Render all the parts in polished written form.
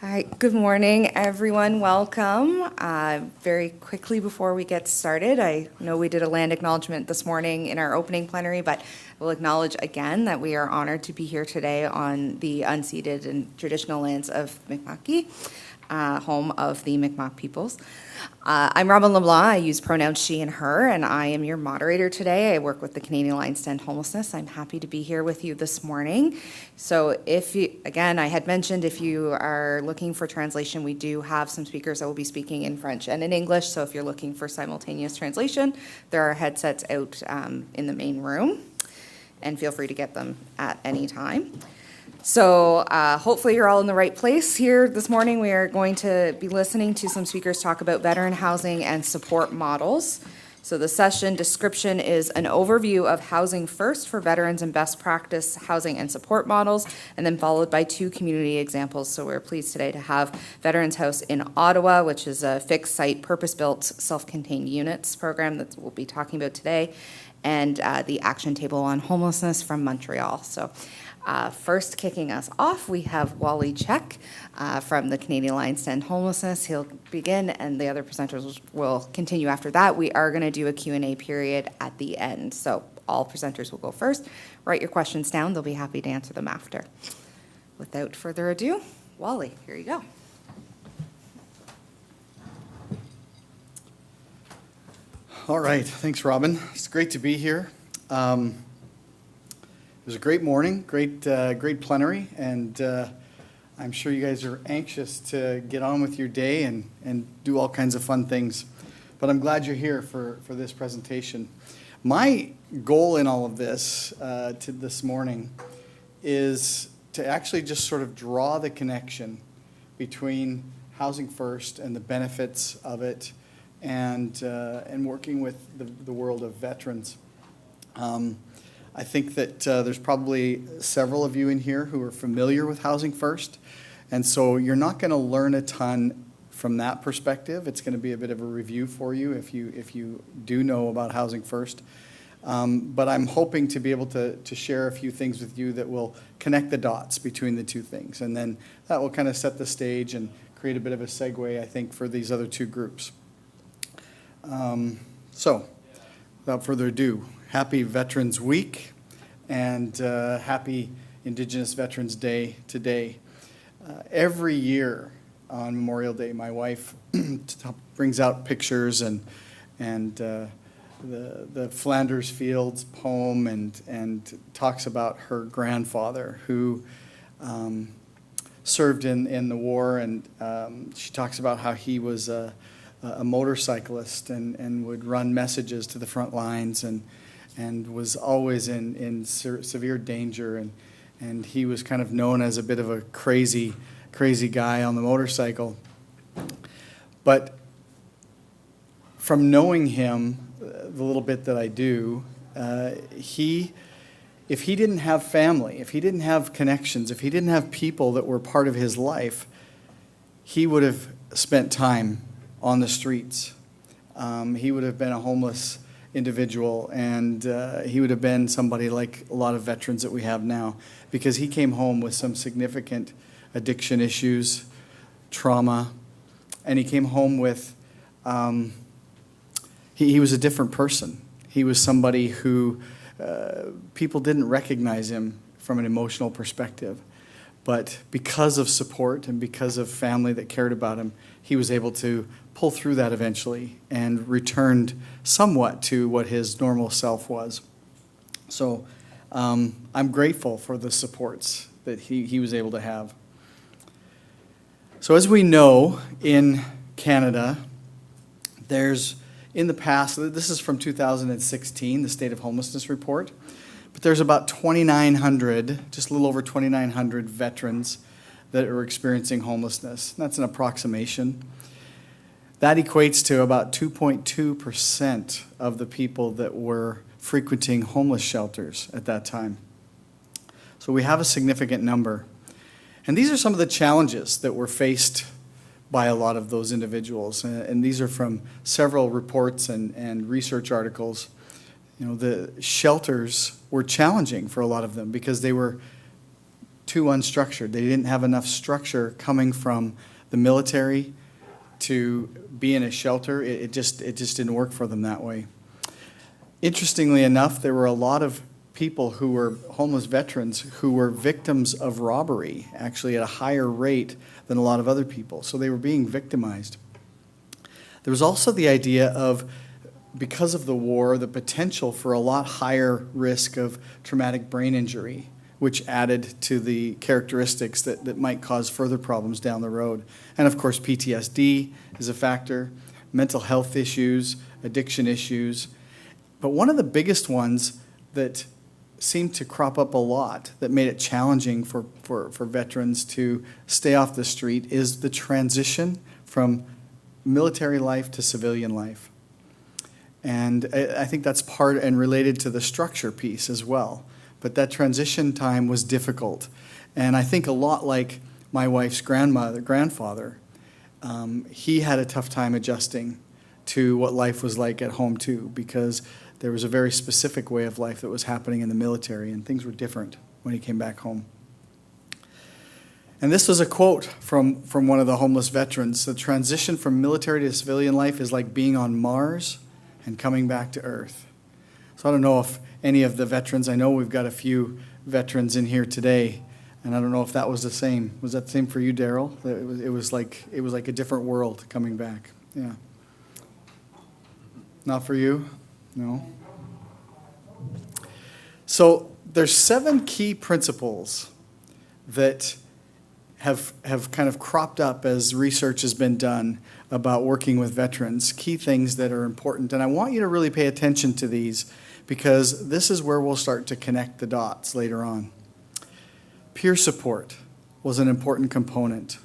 All right, good morning, everyone. Welcome. Very quickly before we get started, I know we did a land acknowledgement this morning in our opening plenary, but we'll acknowledge again that we are honored to be here today on the unceded and traditional lands of Mi'kma'ki, home of the Mi'kmaq peoples. I'm Robin LeBlanc. I use pronouns she and her, and I am your moderator today. I work with the Canadian Alliance to End Homelessness. I'm happy to be here with you this morning. So again, I had mentioned if you are looking for translation, we do have some speakers that will be speaking in French and in English. So if you're looking for simultaneous translation, there are headsets out in the main room, and feel free to get them at any time. So hopefully you're all in the right place here this morning. We are going to be listening to some speakers talk about veteran housing and support models. So the session description is an overview of housing first for veterans and best practice housing and support models, and then followed by two community examples. So we're pleased today to have Veterans House in Ottawa, which is a fixed site, purpose-built, self-contained units program that we'll be talking about today, and the action table on homelessness from Montreal. So first kicking us off, we have Wally Check from the Canadian Alliance to End Homelessness. He'll begin, and the other presenters will continue after that. We are going to do a Q&A period at the end, so all presenters will go first. Write your questions down. They'll be happy to answer them after. Without further ado, Wally, here you go. All right, thanks, Robin. It's great to be here. It was a great morning, great plenary, and I'm sure you guys are anxious to get on with your day and do all kinds of fun things. But I'm glad you're here for this presentation. My goal in all of this this morning is to actually just sort of draw the connection between Housing First and the benefits of it and working with the world of veterans. I think that there's probably several of you in here who are familiar with Housing First, and so you're not going to learn a ton from that perspective. It's going to be a bit of a review for you if you do know about Housing First. But I'm hoping to be able to share a few things with you that will connect the dots between the two things, and then that will kind of set the stage and create a bit of a segue, I think, for these other two groups. So, without further ado, happy Veterans Week and happy Indigenous Veterans Day today. Every year on Memorial Day, my wife brings out pictures and the Flanders Fields poem and talks about her grandfather who served in the war, and she talks about how he was a motorcyclist and would run messages to the front lines and was always in severe danger, and he was kind of known as a bit of a crazy guy on the motorcycle. But from knowing him, the little bit that I do, if he didn't have family, if he didn't have connections, if he didn't have people that were part of his life, he would have spent time on the streets. He would have been a homeless individual, and he would have been somebody like a lot of veterans that we have now, because he came home with some significant addiction issues, trauma, and he came home with, he was a different person. He was somebody who people didn't recognize him from an emotional perspective. But because of support and because of family that cared about him, he was able to pull through that eventually and returned somewhat to what his normal self was. So I'm grateful for the supports that he was able to have. So as we know, in Canada, there's, in the past, this is from 2016, the State of Homelessness Report, but there's about 2,900, just a little over 2,900 veterans that are experiencing homelessness. That's an approximation. That equates to about 2.2% of the people that were frequenting homeless shelters at that time. So we have a significant number. And these are some of the challenges that were faced by a lot of those individuals. And these are from several reports and research articles. You know, the shelters were challenging for a lot of them because they were too unstructured. They didn't have enough structure coming from the military to be in a shelter. It just didn't work for them that way. Interestingly enough, there were a lot of people who were homeless veterans who were victims of robbery, actually at a higher rate than a lot of other people. So they were being victimized. There was also the idea of, because of the war, the potential for a lot higher risk of traumatic brain injury, which added to the characteristics that might cause further problems down the road. And of course, PTSD is a factor, mental health issues, addiction issues. But one of the biggest ones that seemed to crop up a lot that made it challenging for veterans to stay off the street is the transition from military life to civilian life. And I think that's part and related to the structure piece as well. But that transition time was difficult. And I think a lot like my wife's grandfather, he had a tough time adjusting to what life was like at home too, because there was a very specific way of life that was happening in the military, and things were different when he came back home. And this was a quote from one of the homeless veterans: "The transition from military to civilian life is like being on Mars and coming back to Earth." So I don't know if any of the veterans, I know we've got a few veterans in here today, and I don't know if that was the same. Was that the same for you, Daryl? It was like a different world coming back. Yeah. Not for you? No. So there's 7 key principles that have kind of cropped up as research has been done about working with veterans, key things that are important. And I want you to really pay attention to these, because this is where we'll start to connect the dots later on. Peer support was an important component.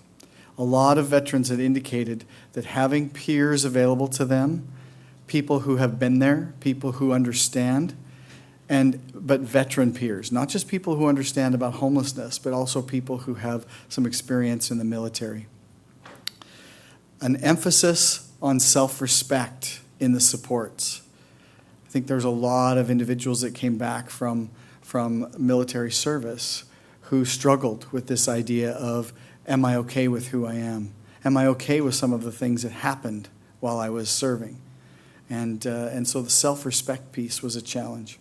A lot of veterans had indicated that having peers available to them, people who have been there, people who understand, but veteran peers, not just people who understand about homelessness, but also people who have some experience in the military. An emphasis on self-respect in the supports. I think there's a lot of individuals that came back from military service who struggled with this idea of, am I okay with who I am? Am I okay with some of the things that happened while I was serving? And so the self-respect piece was a challenge.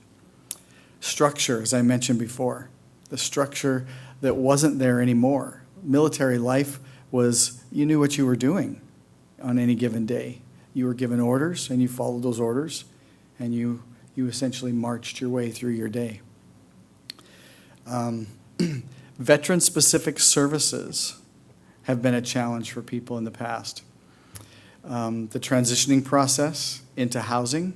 Structure, as I mentioned before, the structure that wasn't there anymore. Military life was, you knew what you were doing on any given day. You were given orders, and you followed those orders, and you essentially marched your way through your day. Veteran-specific services have been a challenge for people in the past. The transitioning process into housing,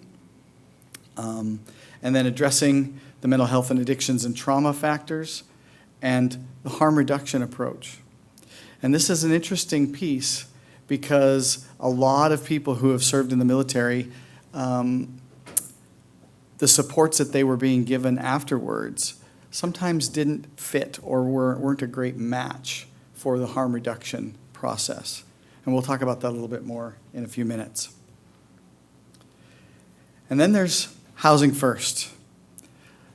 and then addressing the mental health and addictions and trauma factors, and the harm reduction approach. And this is an interesting piece because a lot of people who have served in the military, the supports that they were being given afterwards sometimes didn't fit or weren't a great match for the harm reduction process. And we'll talk about that a little bit more in a few minutes. And then there's Housing First.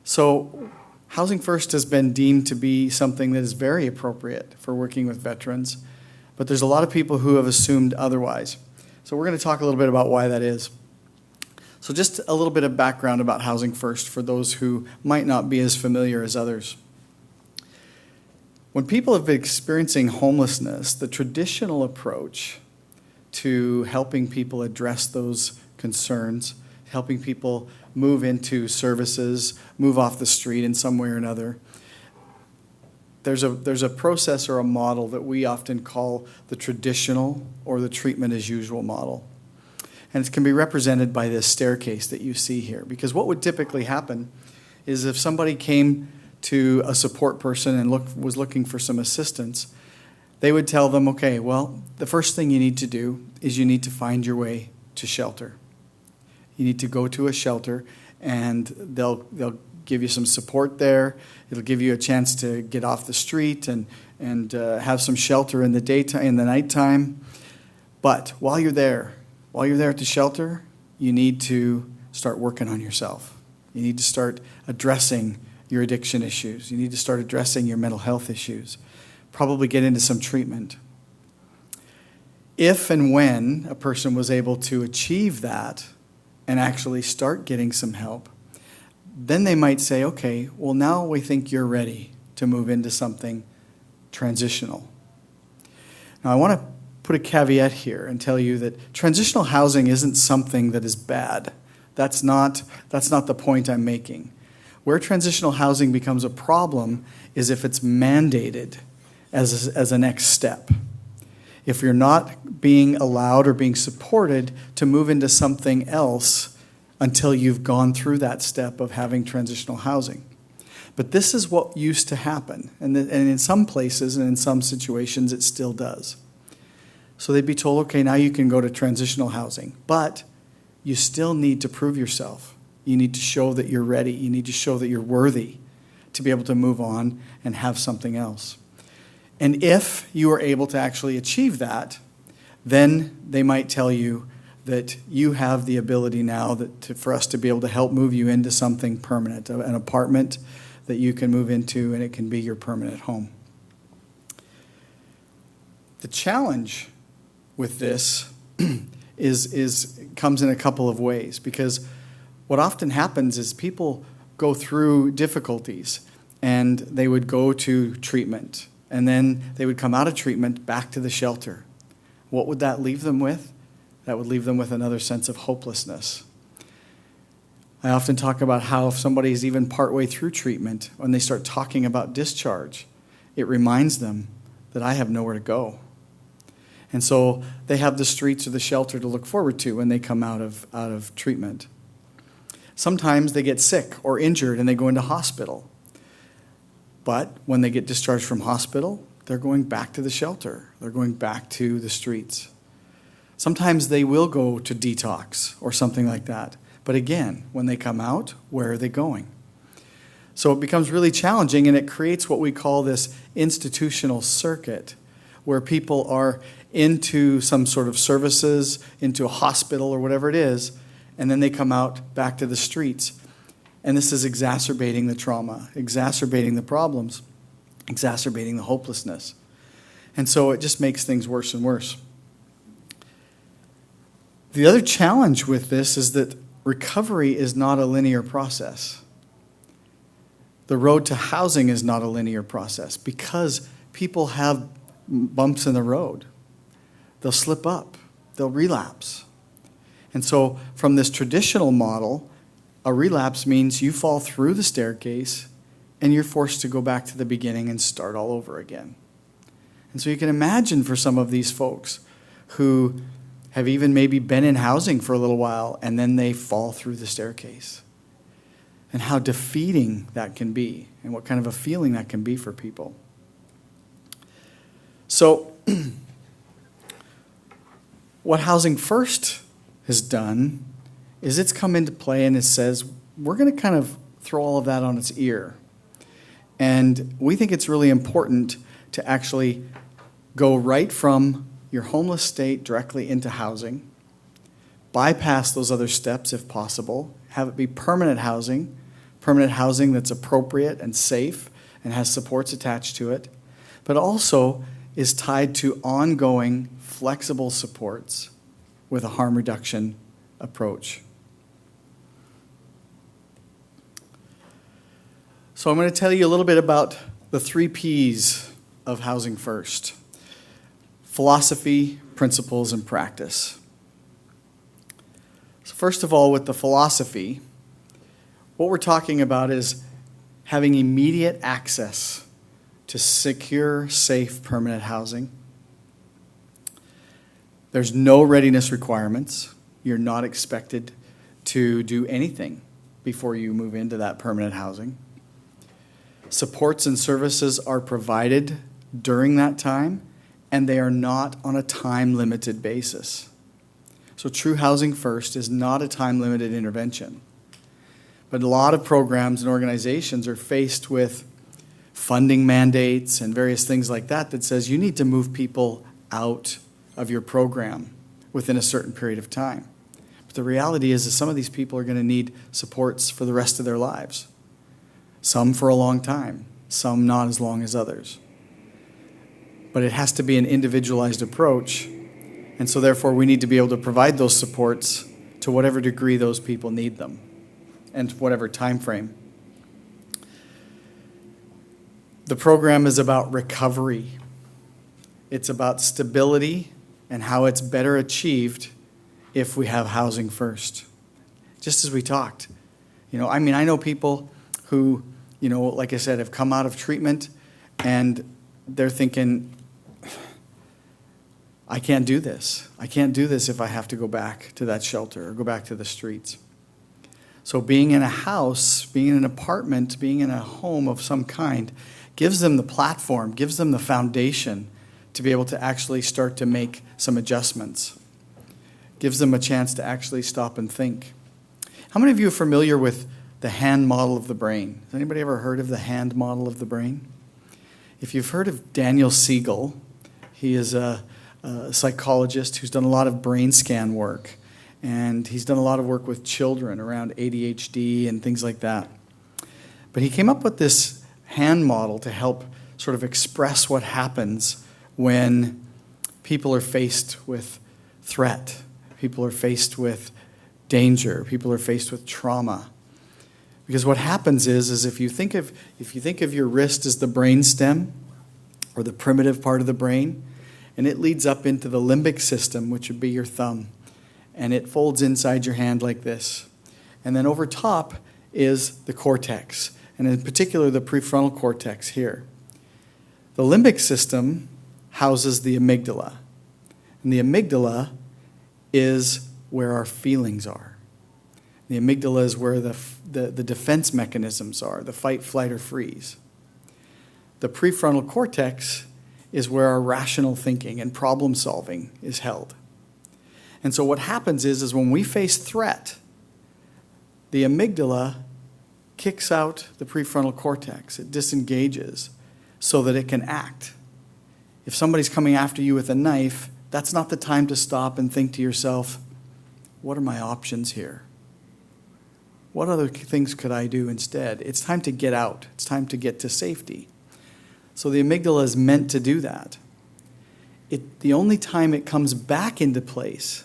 So Housing First has been deemed to be something that is very appropriate for working with veterans, but there's a lot of people who have assumed otherwise. So we're going to talk a little bit about why that is. So just a little bit of background about Housing First for those who might not be as familiar as others. When people have been experiencing homelessness, the traditional approach to helping people address those concerns, helping people move into services, move off the street in some way or another, there's a process or a model that we often call the traditional or the treatment as usual model. And it can be represented by this staircase that you see here. Because what would typically happen is if somebody came to a support person and was looking for some assistance, they would tell them, okay, well, the first thing you need to do is you need to find your way to shelter. You need to go to a shelter, and they'll give you some support there. It'll give you a chance to get off the street and have some shelter in the daytime, in the nighttime. But while you're there at the shelter, you need to start working on yourself. You need to start addressing your addiction issues. You need to start addressing your mental health issues. Probably get into some treatment. If and when a person was able to achieve that and actually start getting some help, then they might say, okay, well, now we think you're ready to move into something transitional. Now, I want to put a caveat here and tell you that transitional housing isn't something that is bad. That's not the point I'm making. Where transitional housing becomes a problem is if it's mandated as a next step. If you're not being allowed or being supported to move into something else until you've gone through that step of having transitional housing. But this is what used to happen, and in some places and in some situations it still does. So they'd be told, okay, now you can go to transitional housing, but you still need to prove yourself. You need to show that you're ready. You need to show that you're worthy to be able to move on and have something else. And if you are able to actually achieve that, then they might tell you that you have the ability now for us to be able to help move you into something permanent, an apartment that you can move into, and it can be your permanent home. The challenge with this comes in a couple of ways, because what often happens is people go through difficulties and they would go to treatment, and then they would come out of treatment back to the shelter. What would that leave them with? That would leave them with another sense of hopelessness. I often talk about how if somebody is even partway through treatment, when they start talking about discharge, it reminds them that I have nowhere to go. And so they have the streets or the shelter to look forward to when they come out of treatment. Sometimes they get sick or injured and they go into hospital. But when they get discharged from hospital, they're going back to the shelter. They're going back to the streets. Sometimes they will go to detox or something like that. But again, when they come out, where are they going? So it becomes really challenging, and it creates what we call this institutional circuit, where people are into some sort of services, into a hospital or whatever it is, and then they come out back to the streets. And this is exacerbating the trauma, exacerbating the problems, exacerbating the hopelessness. And so it just makes things worse and worse. The other challenge with this is that recovery is not a linear process. The road to housing is not a linear process because people have bumps in the road. They'll slip up. They'll relapse. And so from this traditional model, a relapse means you fall through the staircase and you're forced to go back to the beginning and start all over again. And so you can imagine for some of these folks who have even maybe been in housing for a little while and then they fall through the staircase, and how defeating that can be and what kind of a feeling that can be for people. So what Housing First has done is it's come into play and it says, we're going to kind of throw all of that on its ear. And we think it's really important to actually go right from your homeless state directly into housing, bypass those other steps if possible, have it be permanent housing that's appropriate and safe and has supports attached to it, but also is tied to ongoing flexible supports with a harm reduction approach. So I'm going to tell you a little bit about the 3 Ps of Housing First: philosophy, principles, and practice. So first of all, with the philosophy, what we're talking about is having immediate access to secure, safe, permanent housing. There's no readiness requirements. You're not expected to do anything before you move into that permanent housing. Supports and services are provided during that time, and they are not on a time-limited basis. So True Housing First is not a time-limited intervention. But a lot of programs and organizations are faced with funding mandates and various things like that that says you need to move people out of your program within a certain period of time. But the reality is that some of these people are going to need supports for the rest of their lives. some for a long time, some not as long as others. But it has to be an individualized approach, and so therefore we need to be able to provide those supports to whatever degree those people need them and whatever time frame. The program is about recovery. It's about stability and how it's better achieved if we have housing first. Just as we talked. I know people who, like I said, have come out of treatment and they're thinking, I can't do this. I can't do this if I have to go back to that shelter or go back to the streets. So being in a house, being in an apartment, being in a home of some kind gives them the platform, gives them the foundation to be able to actually start to make some adjustments. Gives them a chance to actually stop and think. How many of you are familiar with the hand model of the brain? Has anybody ever heard of the hand model of the brain? If you've heard of Daniel Siegel, he is a psychologist who's done a lot of brain scan work, and he's done a lot of work with children around ADHD and things like that. But he came up with this hand model to help sort of express what happens when people are faced with threat, people are faced with danger, people are faced with trauma. Because what happens is if you think of your wrist as the brain stem or the primitive part of the brain, and it leads up into the limbic system, which would be your thumb, and it folds inside your hand like this. And then over top is the cortex, and in particular the prefrontal cortex here. The limbic system houses the amygdala, and the amygdala is where our feelings are. The amygdala is where the defense mechanisms are, the fight, flight, or freeze. The prefrontal cortex is where our rational thinking and problem solving is held. And so what happens is when we face threat, the amygdala kicks out the prefrontal cortex. It disengages so that it can act. If somebody's coming after you with a knife, that's not the time to stop and think to yourself, what are my options here? What other things could I do instead? It's time to get out. It's time to get to safety. So the amygdala is meant to do that. The only time it comes back into place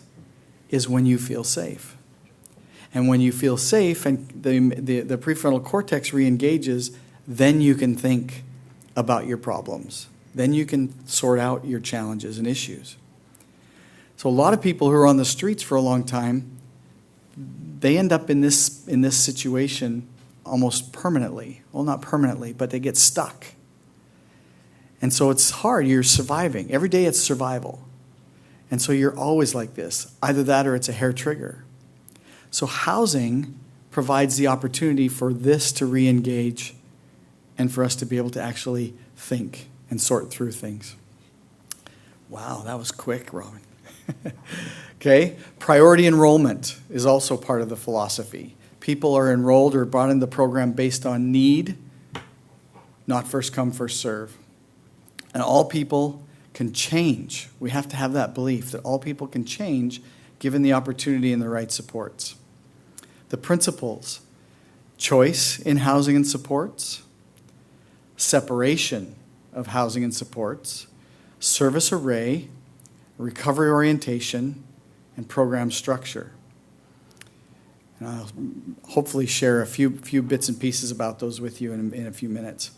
is when you feel safe. And when you feel safe and the prefrontal cortex re-engages, then you can think about your problems. Then you can sort out your challenges and issues. So a lot of people who are on the streets for a long time, they end up in this situation almost permanently. Well, not permanently, but they get stuck. And so it's hard. You're surviving. Every day it's survival. And so you're always like this. Either that or it's a hair trigger. So housing provides the opportunity for this to re-engage and for us to be able to actually think and sort through things. Wow, that was quick, Robin. Okay, priority enrollment is also part of the philosophy. People are enrolled or brought into the program based on need, not first come, first serve. And all people can change. We have to have that belief that all people can change given the opportunity and the right supports. The principles: choice in housing and supports, separation of housing and supports, service array, recovery orientation, and program structure. And I'll hopefully share a few bits and pieces about those with you in a few minutes.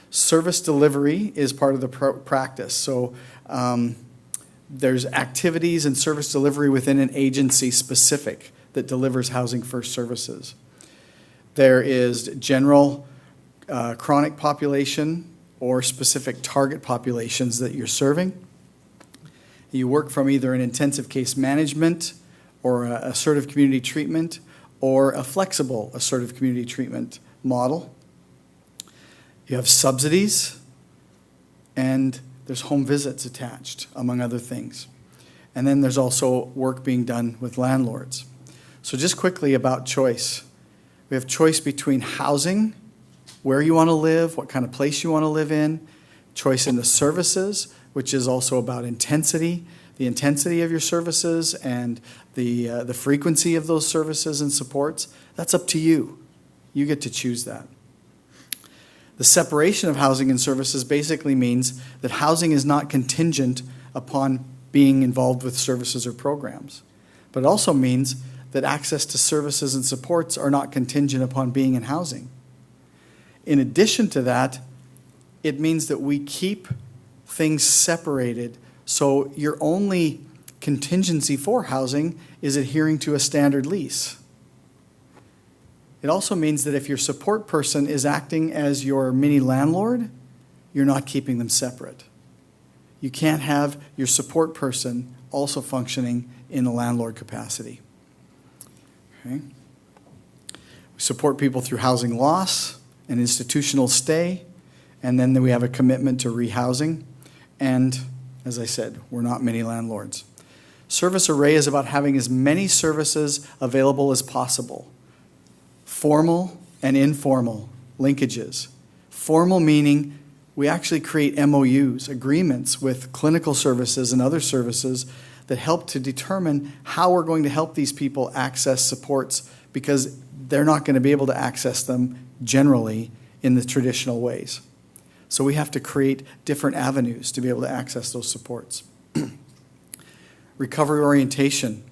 Service delivery is part of the practice. So there's activities and service delivery within an agency specific that delivers housing first services. There is general chronic population or specific target populations that you're serving. You work from either an intensive case management or assertive community treatment or a flexible assertive community treatment model. You have subsidies, and there's home visits attached, among other things. And then there's also work being done with landlords. So just quickly about choice. We have choice between housing, where you want to live, what kind of place you want to live in, choice in the services, which is also about intensity, the intensity of your services and the frequency of those services and supports. That's up to you. You get to choose that. The separation of housing and services basically means that housing is not contingent upon being involved with services or programs. But it also means that access to services and supports are not contingent upon being in housing. In addition to that, it means that we keep things separated, so your only contingency for housing is adhering to a standard lease. It also means that if your support person is acting as your mini landlord, you're not keeping them separate. You can't have your support person also functioning in a landlord capacity. Okay? We support people through housing loss and institutional stay, and then we have a commitment to rehousing. And as I said, we're not mini landlords. Service array is about having as many services available as possible. Formal and informal linkages. Formal meaning we actually create MOUs, agreements with clinical services and other services that help to determine how we're going to help these people access supports, because they're not going to be able to access them generally in the traditional ways. So we have to create different avenues to be able to access those supports. Recovery orientation.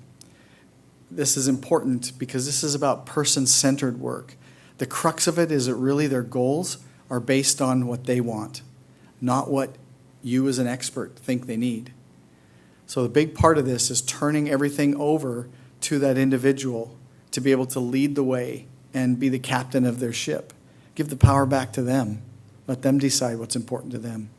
This is important because this is about person-centered work. The crux of it is that really their goals are based on what they want, not what you as an expert think they need. So the big part of this is turning everything over to that individual to be able to lead the way and be the captain of their ship. Give the power back to them. Let them decide what's important to them.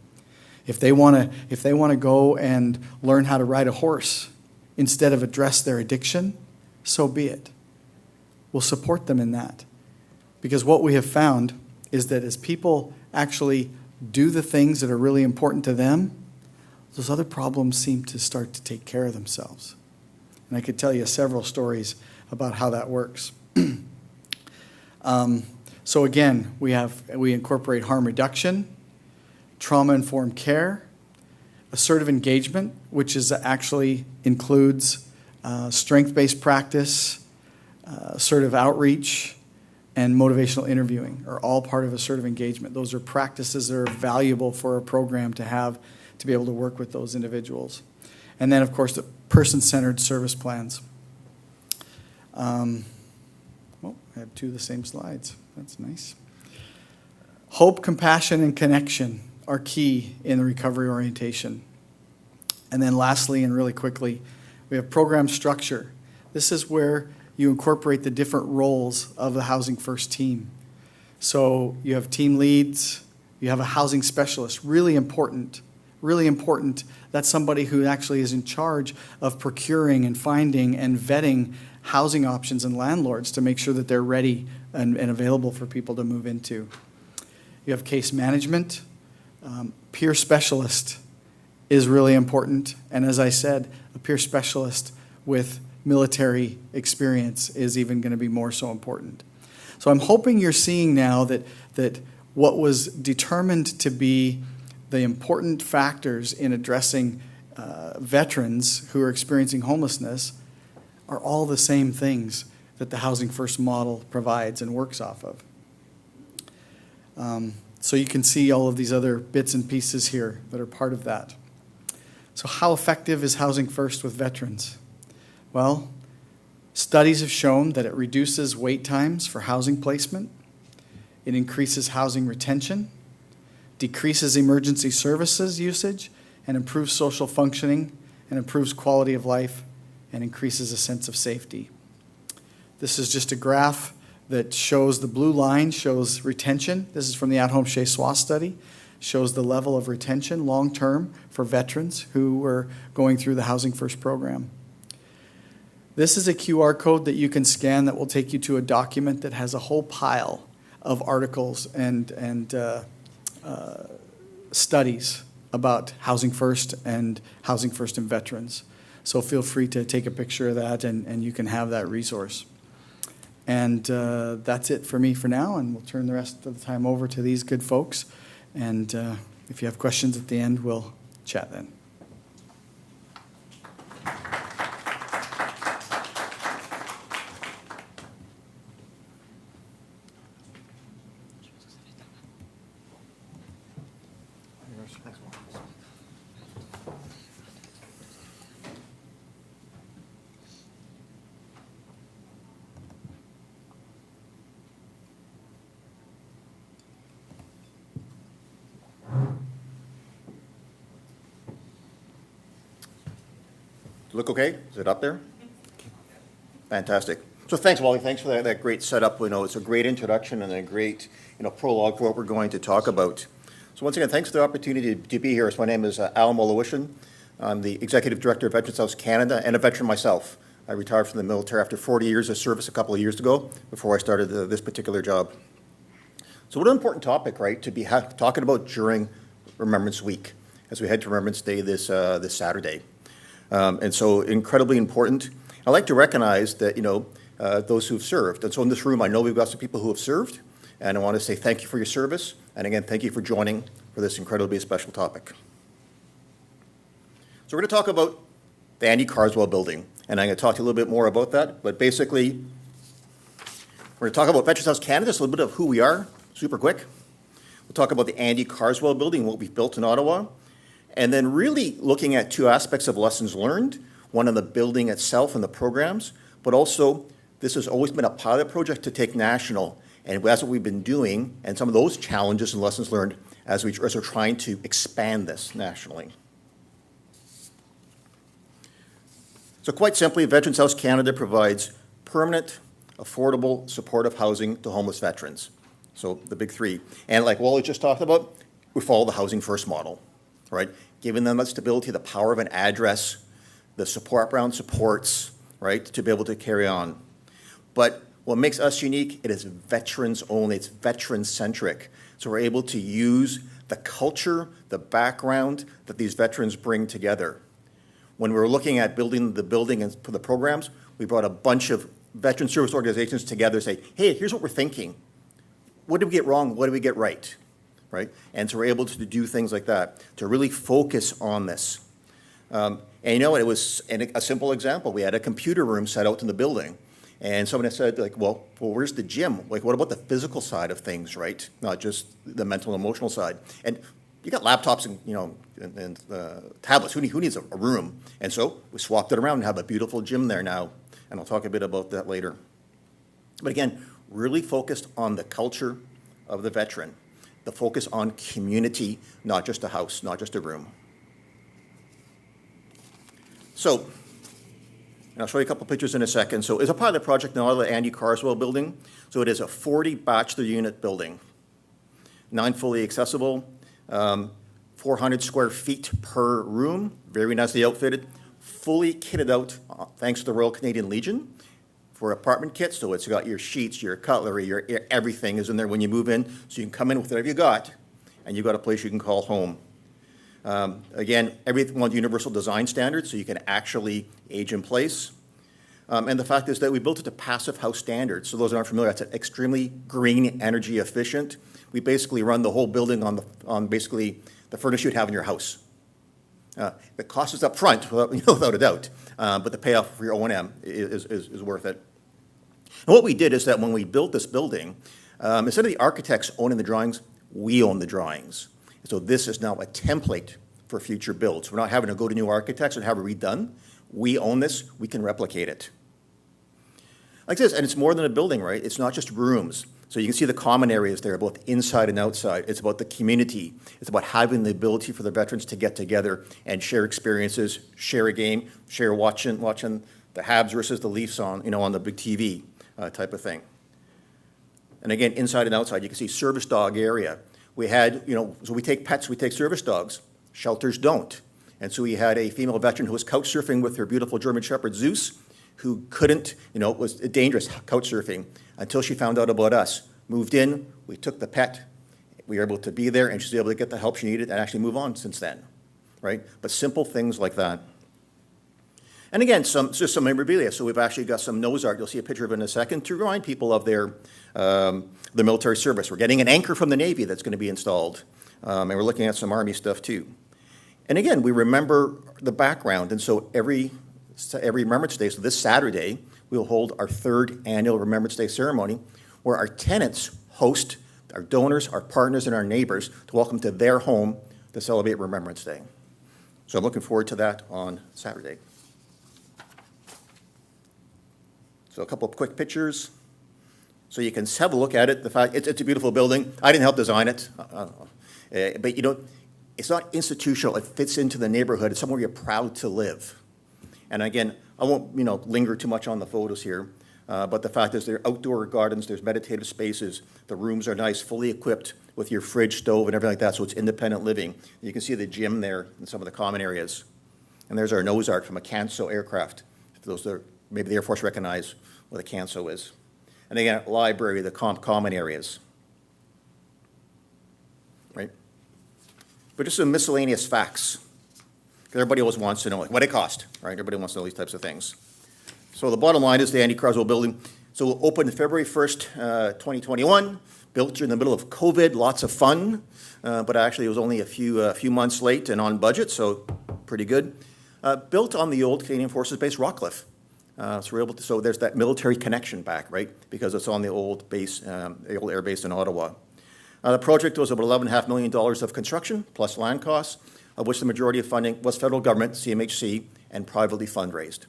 If they want to go and learn how to ride a horse instead of address their addiction, so be it. We'll support them in that. Because what we have found is that as people actually do the things that are really important to them, those other problems seem to start to take care of themselves. And I could tell you several stories about how that works. So again, we incorporate harm reduction, trauma-informed care, assertive engagement, which is actually includes strength-based practice, assertive outreach, and motivational interviewing are all part of assertive engagement. Those are practices that are valuable for a program to have to be able to work with those individuals. And then, of course, the person-centered service plans. I have two of the same slides. That's nice. Hope, compassion, and connection are key in the recovery orientation. And then lastly, and really quickly, we have program structure. This is where you incorporate the different roles of the Housing First team. So you have team leads, you have a housing specialist, really important. That's somebody who actually is in charge of procuring and finding and vetting housing options and landlords to make sure that they're ready and available for people to move into. You have case management. Peer specialist is really important. And as I said, a peer specialist with military experience is even going to be more so important. So I'm hoping you're seeing now that what was determined to be the important factors in addressing veterans who are experiencing homelessness are all the same things that the Housing First model provides and works off of. So you can see all of these other bits and pieces here that are part of that. So how effective is Housing First with veterans? Well, studies have shown that it reduces wait times for housing placement, it increases housing retention, decreases emergency services usage, and improves social functioning, and improves quality of life, and increases a sense of safety. This is just a graph that shows the blue line shows retention. This is from the at-home Chez Soi study. Shows the level of retention long-term for veterans who were going through the Housing First program. This is a QR code that you can scan that will take you to a document that has a whole pile of articles and studies about Housing First and Housing First and veterans. So feel free to take a picture of that and you can have that resource. And that's it for me for now, and we'll turn the rest of the time over to these good folks. And if you have questions at the end, we'll chat then. Look okay? Is it up there? Fantastic. So thanks, Wally. Thanks for that great setup. It's a great introduction and a great, prologue for what we're going to talk about. So once again, thanks for the opportunity to be here. So my name is Al Molowishin. I'm the Executive Director of Veterans House Canada and a veteran myself. I retired from the military after 40 years of service a couple of years ago before I started this particular job. So what an important topic, right, to be talking about during Remembrance Week as we head to Remembrance Day this Saturday. And so incredibly important. I'd like to recognize that, those who've served. And so in this room, I know we've got some people who have served, and I want to say thank you for your service. And again, thank you for joining for this incredibly special topic. So we're going to talk about the Andy Carswell building, and I'm going to talk to you a little bit more about that. But basically, we're going to talk about Veterans House Canada, just a little bit of who we are, super quick. We'll talk about the Andy Carswell building, what we've built in Ottawa. And then really looking at two aspects of lessons learned, one on the building itself and the programs, but also this has always been a pilot project to take national. And that's what we've been doing, and some of those challenges and lessons learned as we're trying to expand this nationally. So quite simply, Veterans House Canada provides permanent, affordable, supportive housing to homeless veterans. So the big three. And like Wally just talked about, we follow the Housing First model, right? Giving them that stability, the power of an address, the support around supports, right, to be able to carry on. But what makes us unique, it is veterans only, it's veteran-centric. So we're able to use the culture, the background that these veterans bring together. When we were looking at building the building and for the programs, we brought a bunch of veteran service organizations together to say, hey, here's what we're thinking. What did we get wrong? What did we get right? Right? And so we're able to do things like that, to really focus on this. And it was a simple example. We had a computer room set out in the building, and someone had said, like, well, where's the gym? Like, what about the physical side of things, right? Not just the mental and emotional side. And you got laptops and tablets. Who needs a room? And so we swapped it around and have a beautiful gym there now, and I'll talk a bit about that later. But again, really focused on the culture of the veteran. The focus on community, not just a house, not just a room. So, and I'll show you a couple pictures in a second. So it's a pilot project now, the Andy Carswell building. So it is a 40 bachelor unit building, 9 fully accessible, 400 square feet per room, very nicely outfitted, fully kitted out, thanks to the Royal Canadian Legion, for apartment kits. So it's got your sheets, your cutlery, your everything is in there when you move in. So you can come in with whatever you got, and you've got a place you can call home. Again, everything on universal design standards, so you can actually age in place. And the fact is that we built it to passive house standards. So those that aren't familiar, that's extremely green, energy efficient. We basically run the whole building on basically the furnace you'd have in your house. The cost is up front, without a doubt, but the payoff for your O&M is worth it. And what we did is that when we built this building, instead of the architects owning the drawings, we own the drawings. So this is now a template for future builds. We're not having to go to new architects and have it redone. We own this, we can replicate it. Like this, and it's more than a building, right? It's not just rooms. So you can see the common areas there, both inside and outside. It's about the community. It's about having the ability for the veterans to get together and share experiences, share a game, share watching the Habs versus the Leafs on the big TV type of thing. And again, inside and outside, you can see service dog area. We had, so we take pets, we take service dogs. Shelters don't. And so we had a female veteran who was couch surfing with her beautiful German Shepherd Zeus, who couldn't, it was dangerous couch surfing until she found out about us. Moved in, we took the pet, we were able to be there, and she was able to get the help she needed and actually move on since then, right? But simple things like that. And again, just some memorabilia. So we've actually got some nose art. You'll see a picture of it in a second to remind people of their military service. We're getting an anchor from the Navy that's going to be installed, and we're looking at some Army stuff too. And again, we remember the background, and so every Remembrance Day, so this Saturday, we'll hold our 3rd annual Remembrance Day ceremony, where our tenants host our donors, our partners, and our neighbors to welcome to their home to celebrate Remembrance Day. So I'm looking forward to that on Saturday. So a couple of quick pictures. So you can have a look at it. The fact it's a beautiful building. I didn't help design it, but you know, it's not institutional. It fits into the neighborhood. It's somewhere you're proud to live. And again, I won't linger too much on the photos here, but the fact is there are outdoor gardens, there's meditative spaces. The rooms are nice, fully equipped with your fridge, stove, and everything like that. So it's independent living. You can see the gym there in some of the common areas. And there's our nose art from a Canso aircraft. For those that maybe the Air Force recognize what a Canso is. And again, library, the common areas, right? But just some miscellaneous facts. Everybody always wants to know what it cost, right? Everybody wants to know these types of things. So the bottom line is the Andy Carswell building. So it opened February 1st, 2021, built during the middle of COVID, lots of fun, but actually it was only a few months late and on budget, so pretty good. Built on the old Canadian Forces base, Rockcliffe. So we're able to, so there's that military connection back, right? Because it's on the old base, the old air base in Ottawa. The project was about $11.5 million of construction plus land costs, of which the majority of funding was federal government, CMHC, and privately fundraised.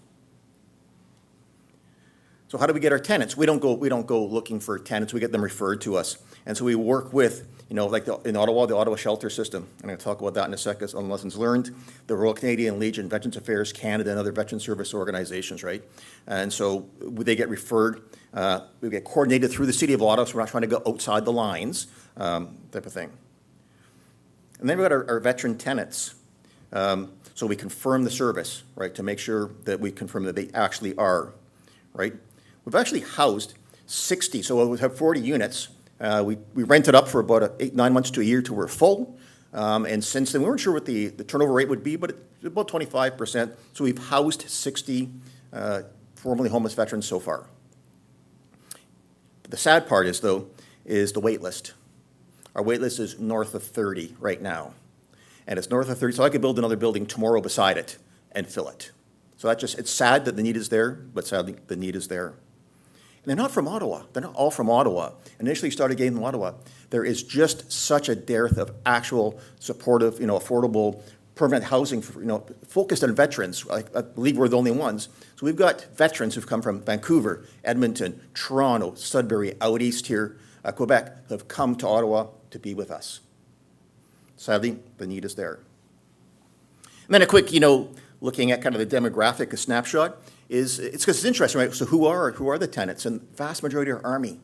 So how do we get our tenants? We don't go looking for tenants. We get them referred to us, and so we work with, like in Ottawa, the Ottawa shelter system. I'm going to talk about that in a second on lessons learned. The Royal Canadian Legion, Veterans Affairs Canada, and other veteran service organizations, right? And so they get referred. We get coordinated through the City of Ottawa, so we're not trying to go outside the lines, type of thing. And then we've got our veteran tenants. So we confirm the service, right, to make sure that we confirm that they actually are, right? We've actually housed 60, so we have 40 units. We rented up for about 8-9 months to a year till we're full. And since then, we weren't sure what the turnover rate would be, but it's about 25%. So we've housed 60 formerly homeless veterans so far. But the sad part is, though, is the wait list. Our wait list is north of 30 right now. And it's north of 30, so I could build another building tomorrow beside it and fill it. So it's sad that the need is there, but sadly the need is there. And they're not from Ottawa. They're not all from Ottawa. Initially started getting in Ottawa. There is just such a dearth of actual supportive, affordable, permanent housing, focused on veterans. I believe we're the only ones. So we've got veterans who've come from Vancouver, Edmonton, Toronto, Sudbury, out east here, Quebec, who have come to Ottawa to be with us. Sadly, the need is there. And then a quick, looking at kind of the demographic, a snapshot, it's because it's interesting, right? So who are the tenants? And the vast majority are Army.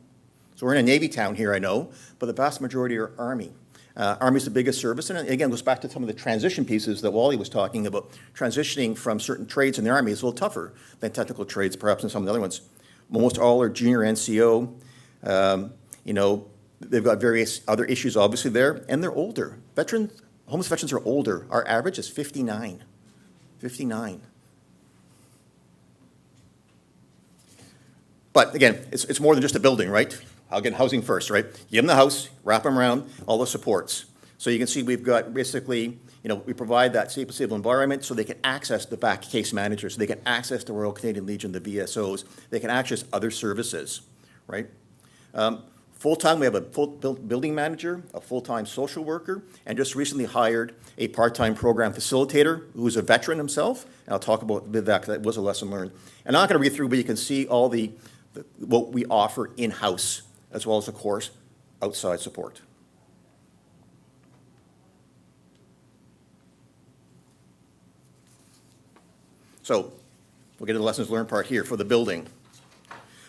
So we're in a Navy town here, I know, but the vast majority are Army. Army's the biggest service, and again, goes back to some of the transition pieces that Wally was talking about. Transitioning from certain trades in the Army is a little tougher than technical trades, perhaps, in some of the other ones. Almost all are junior NCO. They've got various other issues, obviously, there, and they're older. Homeless veterans are older. Our average is 59. 59. But again, it's more than just a building, right? I'll get housing first, right? Give them the house, wrap them around, all the supports. So you can see we've got basically, we provide that safe and stable environment so they can access the back case managers, so they can access the Royal Canadian Legion, the VSOs, they can access other services, right? Full-time, we have a full building manager, a full-time social worker, and just recently hired a part-time program facilitator who's a veteran himself. And I'll talk about that because that was a lesson learned. And I'm not going to read through, but you can see all what we offer in-house, as well as, of course, outside support. So we'll get to the lessons learned part here for the building.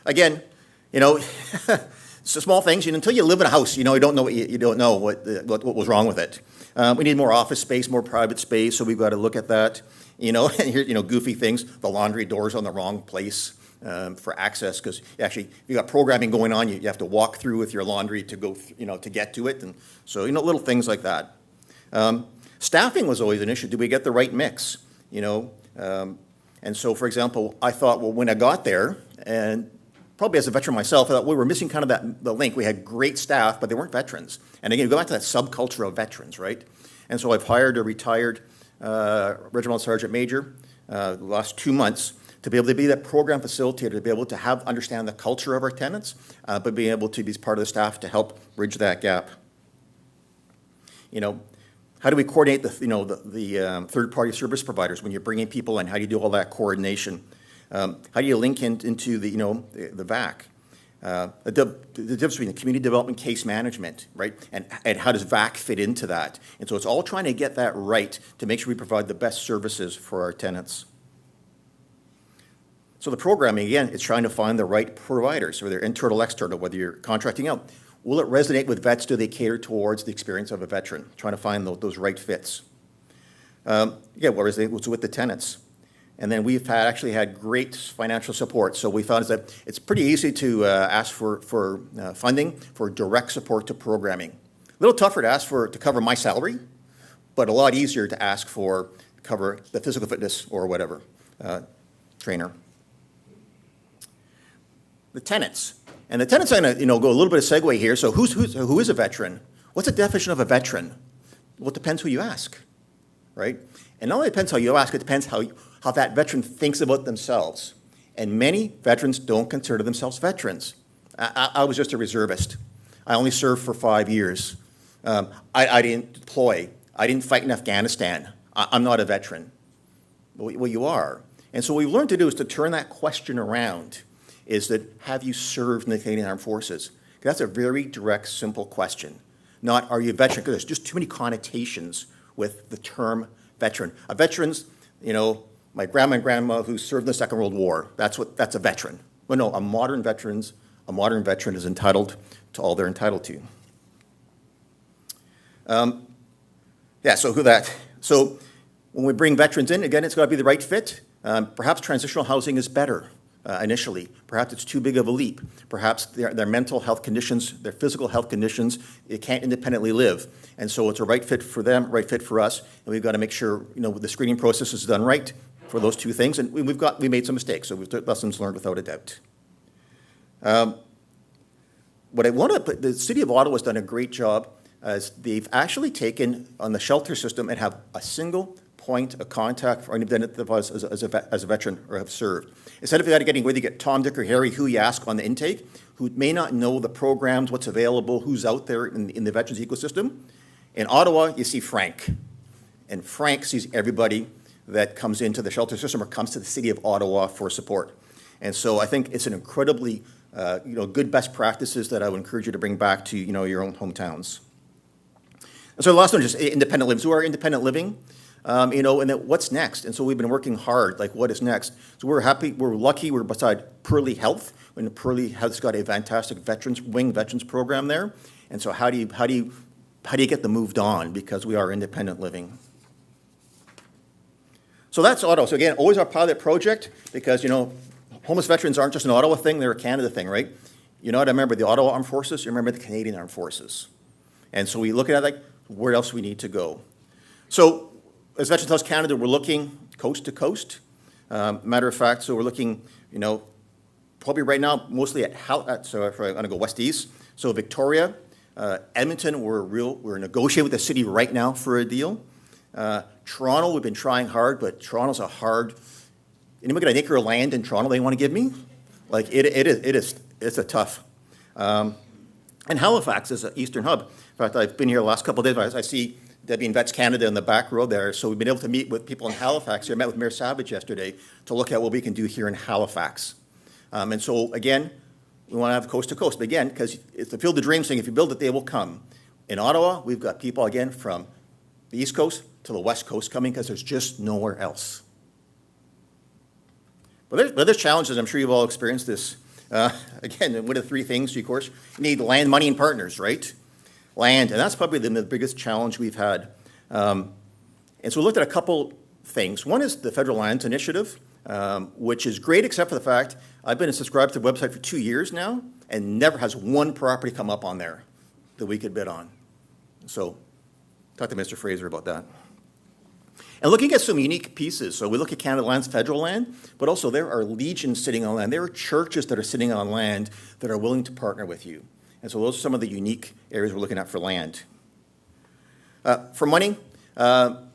Again, it's the small things. Until you live in a house, you don't know what was wrong with it. We need more office space, more private space, so we've got to look at that. And here, goofy things. The laundry door's on the wrong place for access, because actually, if you got programming going on, you have to walk through with your laundry to go, to get to it, and so little things like that. Staffing was always an issue. Did we get the right mix? And so, for example, I thought, well, when I got there, and probably as a veteran myself, I thought we were missing kind of the link. We had great staff, but they weren't veterans. And again, you go back to that subculture of veterans, right? And so I've hired a retired regimental sergeant major the last 2 months to be able to be that program facilitator, to be able to understand the culture of our tenants, but being able to be part of the staff to help bridge that gap. How do we coordinate the third-party service providers when you're bringing people in? How do you do all that coordination? How do you link into the VAC? The difference between the community development case management, right? And how does VAC fit into that? And so it's all trying to get that right to make sure we provide the best services for our tenants. So the programming, again, is trying to find the right providers, whether internal, external, whether you're contracting out. Will it resonate with vets? Do they cater towards the experience of a veteran? Trying to find those right fits. What resonates with the tenants? And then we've actually had great financial support. So we found is that it's pretty easy to ask for funding for direct support to programming. A little tougher to ask to cover my salary, but a lot easier to ask for cover the physical fitness or whatever trainer. The tenants. And the tenants, I'm going to go a little bit of segue here. So who is a veteran? What's the definition of a veteran? Well, it depends who you ask, right? And not only depends how you ask, it depends how that veteran thinks about themselves. And many veterans don't consider themselves veterans. I was just a reservist. I only served for 5 years. I didn't deploy. I didn't fight in Afghanistan. I'm not a veteran. Well, you are. And so what we've learned to do is to turn that question around. Is that, have you served in the Canadian Armed Forces? That's a very direct, simple question. Not, are you a veteran? Because there's just too many connotations with the term veteran. A veteran's, my grandma and grandma who served in the Second World War. That's a veteran. Well, no, a modern veteran is entitled to all they're entitled to. So when we bring veterans in, again, it's got to be the right fit. Perhaps transitional housing is better. Initially. Perhaps it's too big of a leap. Perhaps their mental health conditions, their physical health conditions, they can't independently live. And so it's a right fit for them, right fit for us, and we've got to make sure the screening process is done right for those two things. And we made some mistakes, so we've took lessons learned without a doubt. The City of Ottawa has done a great job as they've actually taken on the shelter system and have a single point of contact for anyone that was as a veteran or have served. Instead of getting whether you get Tom, Dick, or Harry, who you ask on the intake, who may not know the programs, what's available, who's out there in the veterans ecosystem. In Ottawa, you see Frank. And Frank sees everybody that comes into the shelter system or comes to the City of Ottawa for support. And so I think it's an incredibly good best practices that I would encourage you to bring back to your own hometowns. And so the last one is just independent living. So our independent living. And then what's next? And so we've been working hard, like what is next? So we're lucky, we're beside Pearly Health, and Pearly has got a fantastic veterans program there. And so how do you get them moved on? Because we are independent living. So that's Ottawa. So again, always our pilot project, because homeless veterans aren't just an Ottawa thing, they're a Canada thing, right? You know what I remember the Ottawa Armed Forces, you remember the Canadian Armed Forces. And so we look at it where else we need to go. So as Veterans House Canada, we're looking coast to coast. Matter of fact, so we're looking, probably right now mostly so if I'm going to go west east. So Victoria, Edmonton, we're negotiating with the city right now for a deal. Toronto, we've been trying hard, but Toronto's anyone got an acre of land in Toronto they want to give me? It's a tough. And Halifax is an eastern hub. In fact, I've been here the last couple of days. I see Debbie and Vets Canada in the back row there. So we've been able to meet with people in Halifax here. I met with Mayor Savage yesterday to look at what we can do here in Halifax. And so, again, we want to have coast to coast. But again, because it's the Field of Dreams thing, if you build it, they will come. In Ottawa, we've got people, again, from the East Coast to the West Coast coming because there's just nowhere else. But there's challenges. I'm sure you've all experienced this. Again, what are the three things, of course? You need land, money, and partners, right? Land, and that's probably the biggest challenge we've had. And so we looked at a couple things. One is the Federal Lands Initiative, which is great except for the fact I've been subscribed to the website for 2 years now and never has one property come up on there that we could bid on. So talk to Mr. Fraser about that. And looking at some unique pieces. So we look at Canada Land's federal land, but also there are legions sitting on land. There are churches that are sitting on land that are willing to partner with you. And so those are some of the unique areas we're looking at for land. For money, the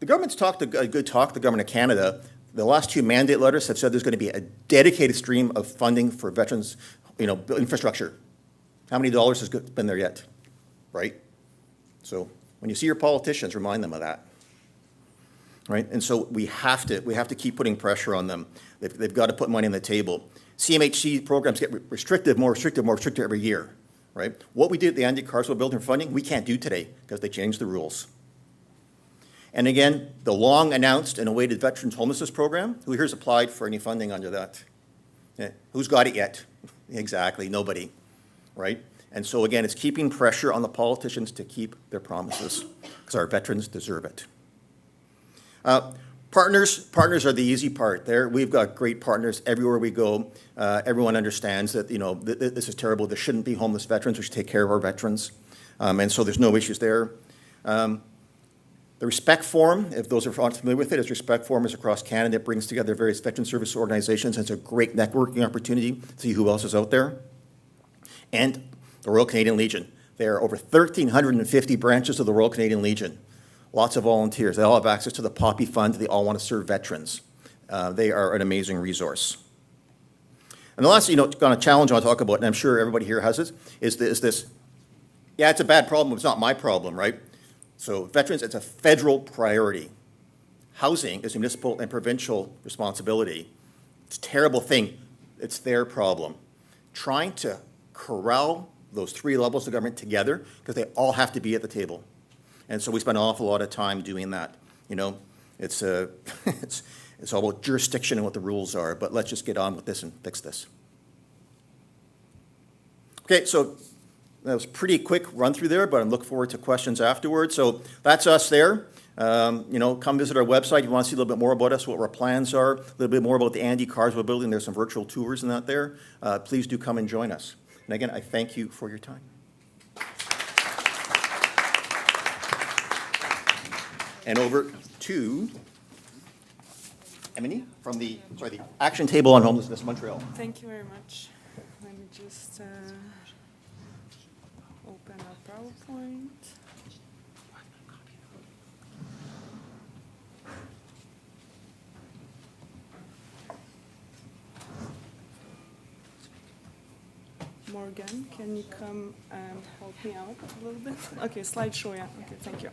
government's talked a good talk, the government of Canada. The last two mandate letters have said there's going to be a dedicated stream of funding for veterans, infrastructure. How many dollars has been there yet, right? So when you see your politicians, remind them of that. Right? And so we have to keep putting pressure on them. They've got to put money on the table. CMHC programs get restricted, more restricted, more restricted every year. Right? What we did at the Andy Carswell Building funding, we can't do today because they changed the rules. And again, the long-announced and awaited Veterans Homelessness Program, who here's applied for any funding under that? Yeah. Who's got it yet? Exactly, nobody, right? And so again, it's keeping pressure on the politicians to keep their promises, because our veterans deserve it. Partners are the easy part. We've got great partners everywhere we go. Everyone understands that, this is terrible. There shouldn't be homeless veterans. We should take care of our veterans. And so there's no issues there. The Respect Forum, if those are unfamiliar with it, is Respect Forum is across Canada. It brings together various veteran service organizations, and it's a great networking opportunity to see who else is out there. And the Royal Canadian Legion. There are over 1,350 branches of the Royal Canadian Legion. Lots of volunteers. They all have access to the Poppy Fund. They all want to serve veterans. They are an amazing resource. And the last, kind of challenge I want to talk about, and I'm sure everybody here has it, is this. Yeah, it's a bad problem. It's not my problem, right? So veterans, it's a federal priority. Housing is municipal and provincial responsibility. It's a terrible thing. It's their problem. Trying to corral those three levels of government together, because they all have to be at the table. And so we spend an awful lot of time doing that. It's all about jurisdiction and what the rules are, but let's just get on with this and fix this. Okay, so that was a pretty quick run through there, but I'm looking forward to questions afterwards. So that's us there. Come visit our website. If you want to see a little bit more about us, what our plans are, a little bit more about the Andy Carswell Building. There's some virtual tours and that there. Please do come and join us. And again, I thank you for your time. And over to Emily from the Action Table on Homelessness, Montreal. Thank you very much. Let me just open up PowerPoint. Morgan, can you come and help me out a little bit? Okay, slideshow, yeah. Okay, thank you.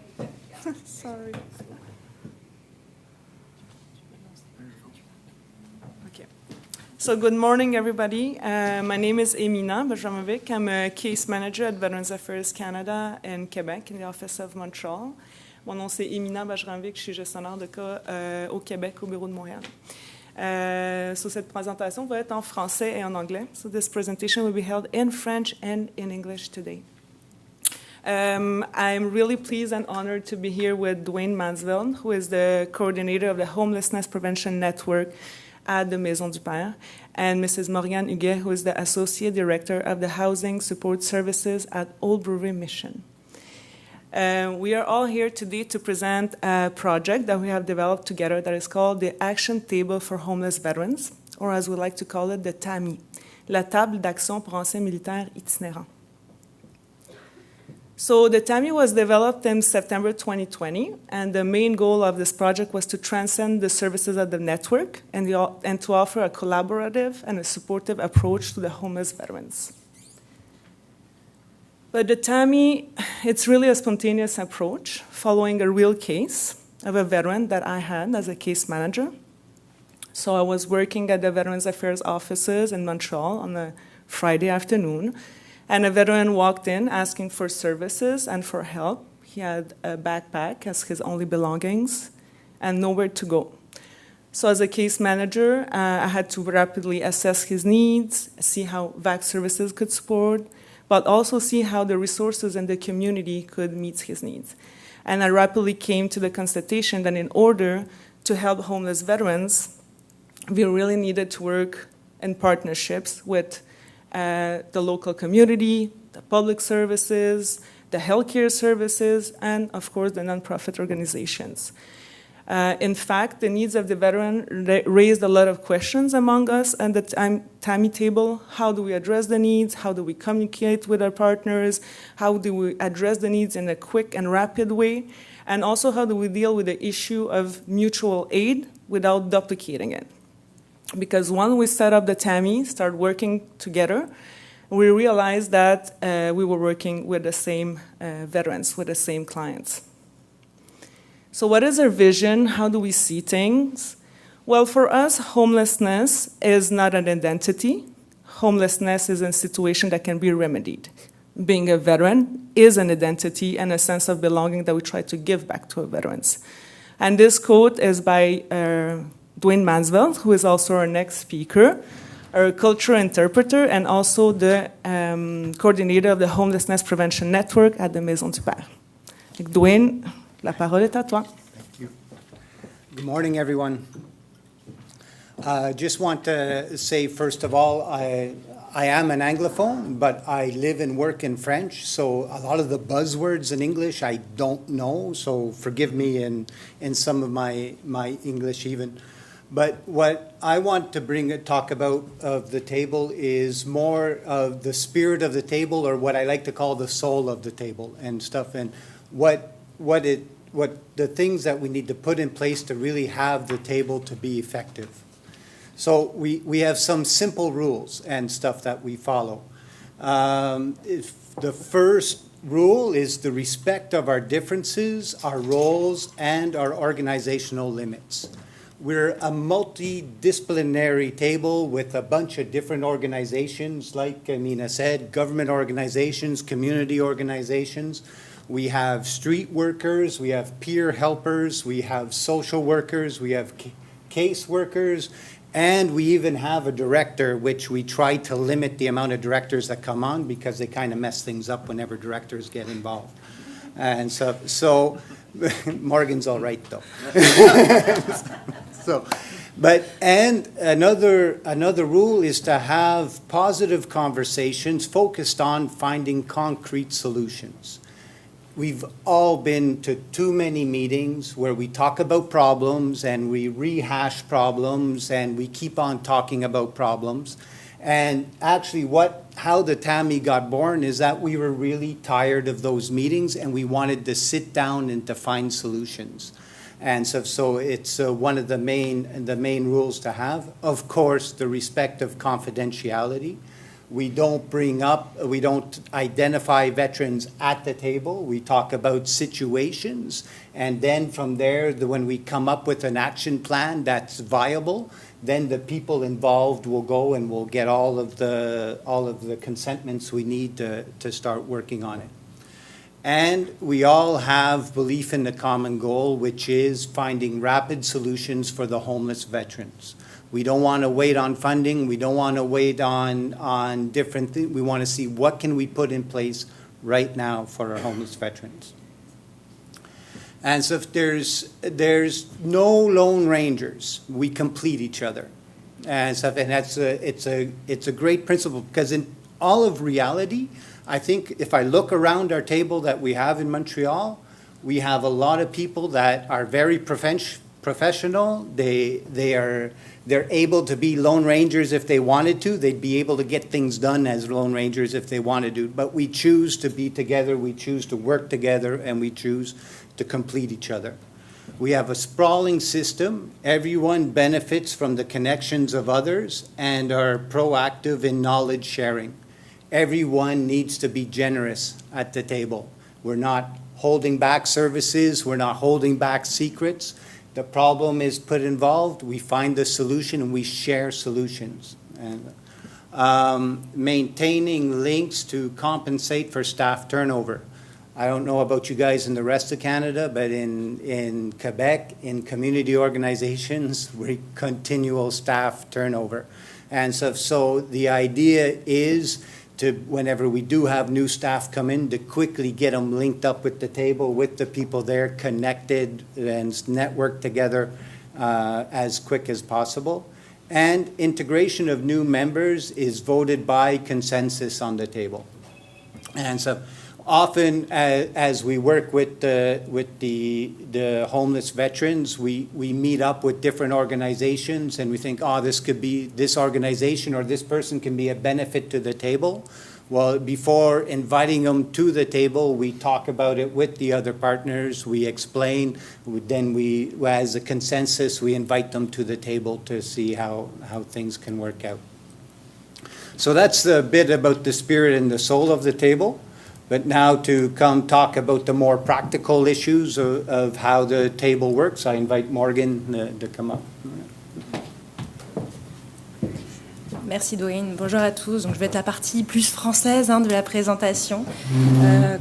Sorry. Okay. So good morning, everybody. My name is Emina Bajramovic. I'm a case manager at Veterans Affairs Canada in Quebec, in the office of Montreal. Mon nom, c'est Emina Bajramovic. Je suis gestionnaire de cas au Québec, au bureau de Montréal. So cette présentation va être en français et en anglais. So this presentation will be held in French and in English today. I'm really pleased and honored to be here with Dwayne Mansveld, who is the coordinator of the Homelessness Prevention Network at the Maison du Père, and Mrs. Morgane Huguet, who is the Associate Director of the Housing Support Services at Old Brewery Mission. We are all here today to present a project that we have developed together that is called the Action Table for Homeless Veterans, or as we like to call it, the TAAMI, la Table d'Action pour Anciens Militaires Itinérants. So the TAAMI was developed in September 2020, and the main goal of this project was to transcend the services of the network and to offer a collaborative and a supportive approach to the homeless veterans. But the TAAMI, it's really a spontaneous approach following a real case of a veteran that I had as a case manager. So I was working at the Veterans Affairs offices in Montreal on a Friday afternoon, and a veteran walked in asking for services and for help. He had a backpack as his only belongings and nowhere to go. So as a case manager, I had to rapidly assess his needs, see how VAC services could support, but also see how the resources in the community could meet his needs. And I rapidly came to the constatation that in order to help homeless veterans, we really needed to work in partnerships with the local community, the public services, the healthcare services, and of course the nonprofit organizations. In fact, the needs of the veteran raised a lot of questions among us and the TAAMI table. How do we address the needs? How do we communicate with our partners? How do we address the needs in a quick and rapid way? And also, how do we deal with the issue of mutual aid without duplicating it? Because when we set up the TAAMI, start working together, we realized that we were working with the same veterans, with the same clients. So what is our vision? How do we see things? Well, for us, homelessness is not an identity. Homelessness is a situation that can be remedied. Being a veteran is an identity and a sense of belonging that we try to give back to our veterans. And this quote is by Dwayne Mansveld, who is also our next speaker, our cultural interpreter, and also the coordinator of the Homelessness Prevention Network at the Maison du Père. Dwayne, la parole est à toi. Thank you. Good morning, everyone. Just want to say, first of all, I am an Anglophone, but I live and work in French, so a lot of the buzzwords in English I don't know, so forgive me in some of my English even. But what I want to talk about of the table is more of the spirit of the table, or what I like to call the soul of the table and stuff, and what the things that we need to put in place to really have the table to be effective. So we have some simple rules and stuff that we follow. The first rule is the respect of our differences, our roles, and our organizational limits. We're a multi-disciplinary table with a bunch of different organizations, like Amina said, government organizations, community organizations. We have street workers, we have peer helpers, we have social workers, we have case workers, and we even have a director, which we try to limit the amount of directors that come on because they kind of mess things up whenever directors get involved. And so Morgan's all right though. And another rule is to have positive conversations focused on finding concrete solutions. We've all been to too many meetings where we talk about problems and we rehash problems and we keep on talking about problems. And actually how the TAAMI got born is that we were really tired of those meetings and we wanted to sit down and to find solutions. And so it's one of the main rules to have. Of course, the respect of confidentiality. We don't identify veterans at the table. We talk about situations, and then from there, when we come up with an action plan that's viable, then the people involved will go and we'll get all of the consentments we need to start working on it. And we all have belief in the common goal, which is finding rapid solutions for the homeless veterans. We don't want to wait on funding. We don't want to wait on different things. We want to see what can we put in place right now for our homeless veterans. And so if there's no lone rangers, we complete each other. And so it's a great principle, because in all of reality, I think if I look around our table that we have in Montreal, we have a lot of people that are very professional. They're able to be Lone Rangers if they wanted to. They'd be able to get things done as Lone Rangers if they wanted to. But we choose to be together, we choose to work together, and we choose to complete each other. We have a sprawling system. Everyone benefits from the connections of others and are proactive in knowledge sharing. Everyone needs to be generous at the table. We're not holding back services. We're not holding back secrets. The problem is put involved, we find the solution, and we share solutions. And maintaining links to compensate for staff turnover. I don't know about you guys in the rest of Canada, but in Quebec, in community organizations, we continual staff turnover. And so the idea is to, whenever we do have new staff come in, to quickly get them linked up with the table, with the people there, connected and networked together as quick as possible. And integration of new members is voted by consensus on the table. And so often as we work with the homeless veterans, we meet up with different organizations and we think, oh, this could be, this organization or this person can be a benefit to the table. Well, before inviting them to the table, we talk about it with the other partners, we explain, then we, as a consensus, we invite them to the table to see how things can work out. So that's a bit about the spirit and the soul of the table. But now to come talk about the more practical issues of how the table works, I invite Morgan to come up. Merci Dwayne. Bonjour à tous. Donc, je vais être la partie plus française de la présentation.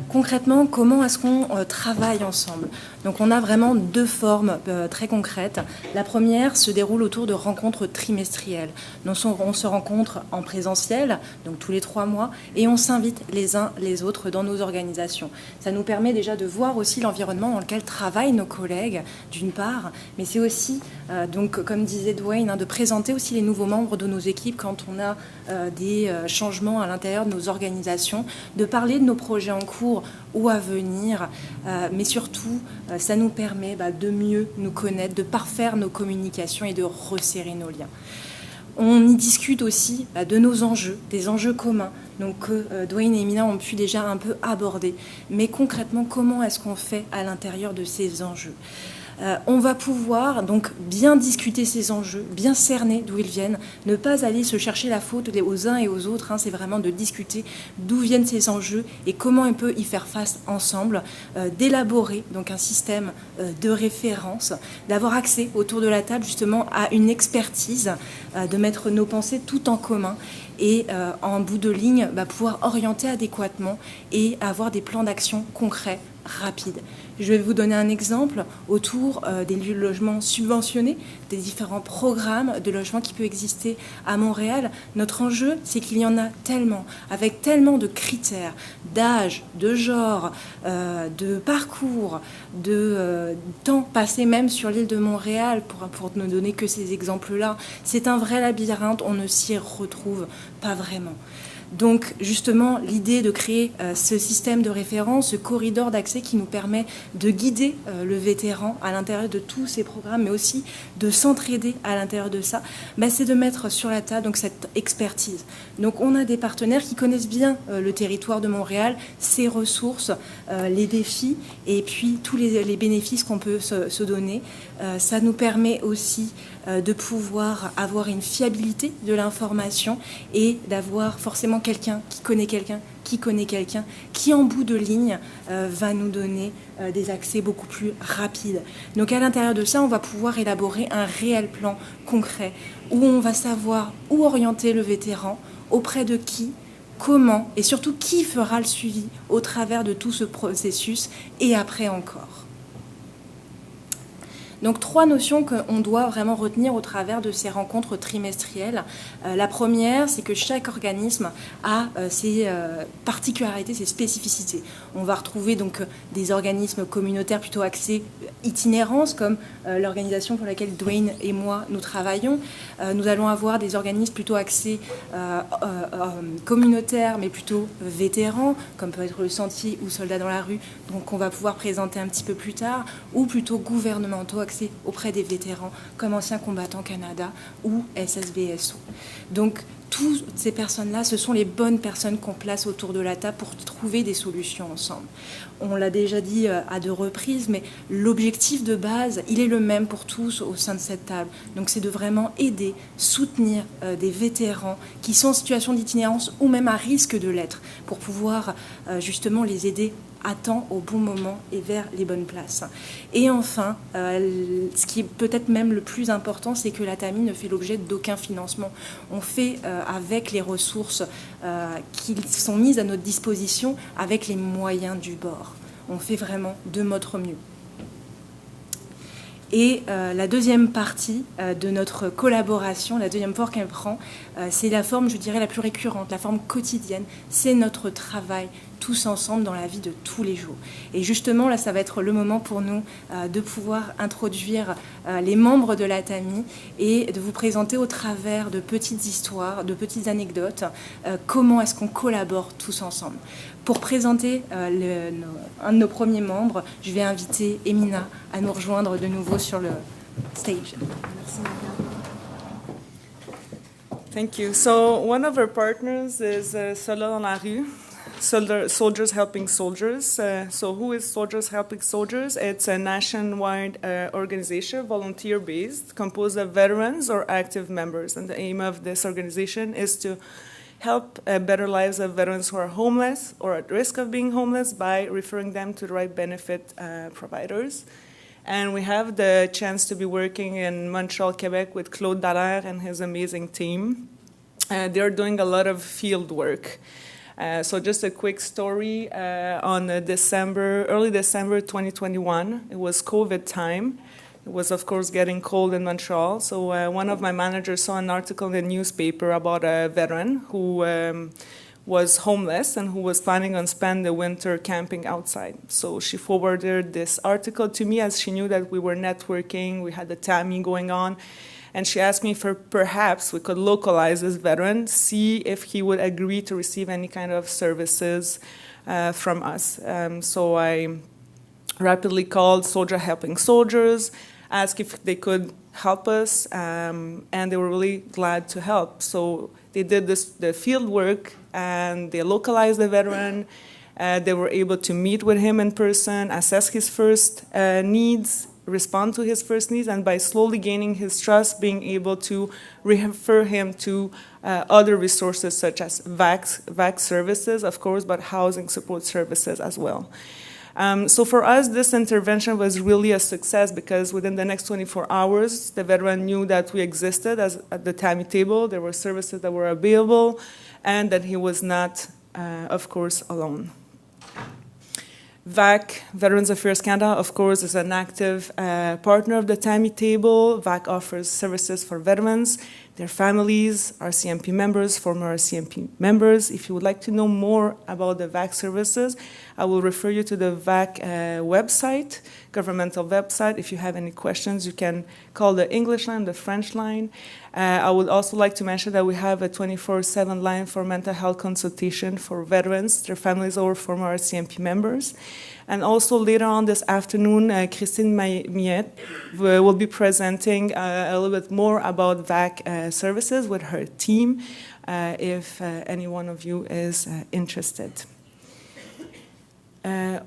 Concrètement, comment est-ce qu'on travaille ensemble? Donc on a vraiment deux formes très concrètes. La première se déroule autour de rencontres trimestrielles. Donc, on se rencontre en présentiel, donc tous les 3 mois, et on s'invite les uns les autres dans nos organisations. Ça nous permet déjà de voir aussi l'environnement dans lequel travaillent nos collègues, d'une part, mais c'est aussi, donc, comme disait Dwayne, de présenter aussi les nouveaux membres de nos équipes quand on a des changements à l'intérieur de nos organisations, de parler de nos projets en cours ou à venir, mais surtout, ça nous permet de mieux nous connaître, de parfaire nos communications et de resserrer nos liens. On y discute aussi de nos enjeux, des enjeux communs, donc que Dwayne et Emina ont pu déjà un peu aborder. Mais concrètement, comment est-ce qu'on fait à l'intérieur de ces enjeux ? On va pouvoir donc bien discuter ces enjeux, bien cerner d'où ils viennent, ne pas aller se chercher la faute aux uns et aux autres, c'est vraiment de discuter d'où viennent ces enjeux et comment on peut y faire face ensemble, d'élaborer donc un système de référence, d'avoir accès autour de la table justement à une expertise, de mettre nos pensées tout en commun et en bout de ligne pouvoir orienter adéquatement et avoir des plans d'action concrets, rapides. Je vais vous donner un exemple autour des lieux de logement subventionnés, des différents programmes de logement qui peuvent exister à Montréal. Notre enjeu, c'est qu'il y en a tellement, avec tellement de critères, d'âge, de genre, de parcours, de temps passé même sur l'île de Montréal, pour ne donner que ces exemples-là. C'est un vrai labyrinthe, on ne s'y retrouve pas vraiment. Donc justement, l'idée de créer ce système de référence, ce corridor d'accès qui nous permet de guider le vétéran à l'intérieur de tous ces programmes, mais aussi de s'entraider à l'intérieur de ça, c'est de mettre sur la table donc, cette expertise. Donc on a des partenaires qui connaissent bien le territoire de Montréal, ses ressources, les défis et puis tous les bénéfices qu'on peut se donner. Ça nous permet aussi de pouvoir avoir une fiabilité de l'information et d'avoir forcément quelqu'un qui connaît quelqu'un qui en bout de ligne va nous donner des accès beaucoup plus rapides. Donc à l'intérieur de ça, on va pouvoir élaborer un réel plan concret où on va savoir où orienter le vétéran, auprès de qui, comment et surtout qui fera le suivi au travers de tout ce processus et après encore. Donc 3 notions qu'on doit vraiment retenir au travers de ces rencontres trimestrielles. La première, c'est que chaque organisme a ses particularités, ses spécificités. On va retrouver donc des organismes communautaires plutôt axés itinérance, comme l'organisation pour laquelle Dwayne et moi nous travaillons. Nous allons avoir des organismes plutôt axés communautaires, mais plutôt vétérans, comme peut être le Sentier ou Soldats dans la rue, donc on va pouvoir présenter un petit peu plus tard, ou plutôt gouvernementaux axés auprès des vétérans, comme Anciens Combattants Canada ou SSVSO. Donc, toutes ces personnes-là, ce sont les bonnes personnes qu'on place autour de la table pour trouver des solutions ensemble. On l'a déjà dit à 2 reprises, mais l'objectif de base, il est le même pour tous au sein de cette table. Donc c'est de vraiment aider, soutenir des vétérans qui sont en situation d'itinérance ou même à risque de l'être, pour pouvoir justement les aider à temps, au bon moment et vers les bonnes places. Et enfin, ce qui est peut-être même le plus important, c'est que la TAAMI ne fait l'objet d'aucun financement. On fait avec les ressources qui sont mises à notre disposition, avec les moyens du bord. On fait vraiment de notre mieux. Et la deuxième partie de notre collaboration, la deuxième forme qu'elle prend, c'est la forme, je dirais, la plus récurrente, la forme quotidienne. C'est notre travail tous ensemble dans la vie de tous les jours. Et justement, là, ça va être le moment pour nous de pouvoir introduire les membres de la TAAMI et de vous présenter au travers de petites histoires, de petites anecdotes, comment est-ce qu'on collabore tous ensemble. Pour présenter un de nos premiers membres, je vais inviter Emina à nous rejoindre de nouveau sur le stage. Merci. Thank you. So one of our partners is Soldats dans la rue, Soldiers Helping Soldiers. So who is Soldiers Helping Soldiers? It's a nationwide organization, volunteer-based, composed of veterans or active members. And the aim of this organization is to help better lives of veterans who are homeless or at risk of being homeless by referring them to the right benefit providers. And we have the chance to be working in Montreal, Quebec with Claude Dallaire and his amazing team. They're doing a lot of field work. So just a quick story, on early December 2021, it was COVID time. It was, of course, getting cold in Montreal. So one of my managers saw an article in the newspaper about a veteran who was homeless and who was planning on spending the winter camping outside. So she forwarded this article to me as she knew that we were networking, we had the TAAMI going on, and she asked me if perhaps we could localize this veteran, see if he would agree to receive any kind of services from us. So I rapidly called Soldier Helping Soldiers, asked if they could help us, and they were really glad to help. So they did the field work, and they localized the veteran. They were able to meet with him in person, assess his first needs, respond to his first needs, and by slowly gaining his trust, being able to refer him to other resources such as VAC services, of course, but housing support services as well. So for us, this intervention was really a success because within the next 24 hours, the veteran knew that we existed at the TAAMI table, there were services that were available, and that he was not, of course, alone. VAC, Veterans Affairs Canada, of course, is an active partner of the TAAMI table. VAC offers services for veterans, their families, RCMP members, former RCMP members. If you would like to know more about the VAC services, I will refer you to the VAC website, governmental website. If you have any questions, you can call the English line, the French line. I would also like to mention that we have a 24/7 line for mental health consultation for veterans, their families, or former RCMP members. And also later on this afternoon, Christine Miette will be presenting a little bit more about VAC services with her team, if any one of you is interested.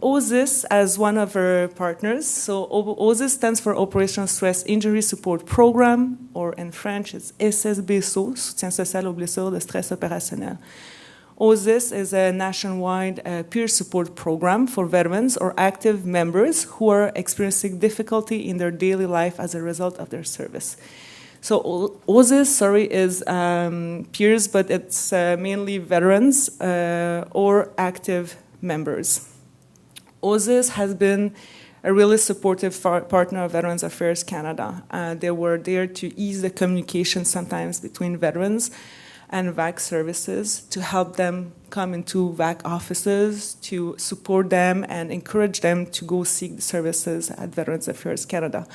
OSIS as one of our partners. So OSIS stands for Operational Stress Injury Support Program, or in French it's SSBSO, Soutien Social aux Blessures de Stress Opérationnel. OSIS is a nationwide peer support program for veterans or active members who are experiencing difficulty in their daily life as a result of their service. So OSIS, is peers, but it's mainly veterans or active members. OSIS has been a really supportive partner of Veterans Affairs Canada. They were there to ease the communication sometimes between veterans and VAC services, to help them come into VAC offices, to support them and encourage them to go seek the services at Veterans Affairs Canada.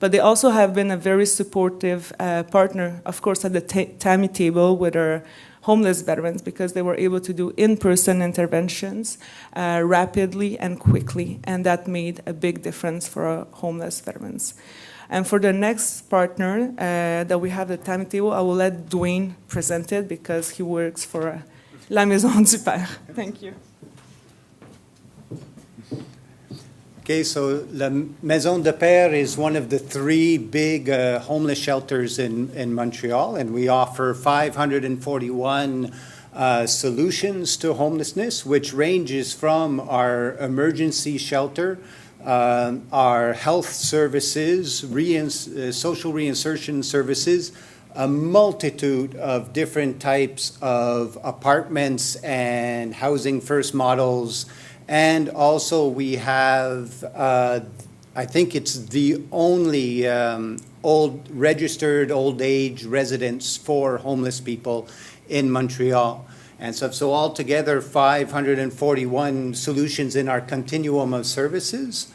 But they also have been a very supportive partner, of course, at the TAAMI table with our homeless veterans, because they were able to do in-person interventions rapidly and quickly, and that made a big difference for our homeless veterans. And for the next partner that we have at the TAAMI table, I will let Dwayne present it because he works for La Maison du Père. Thank you. Okay, so La Maison de Père is one of the three big homeless shelters in Montreal, and we offer 541 solutions to homelessness, which ranges from our emergency shelter, our health services, social reinsertion services, a multitude of different types of apartments and housing first models. And also we have, I think it's the only registered old age residence for homeless people in Montreal. And so altogether, 541 solutions in our continuum of services.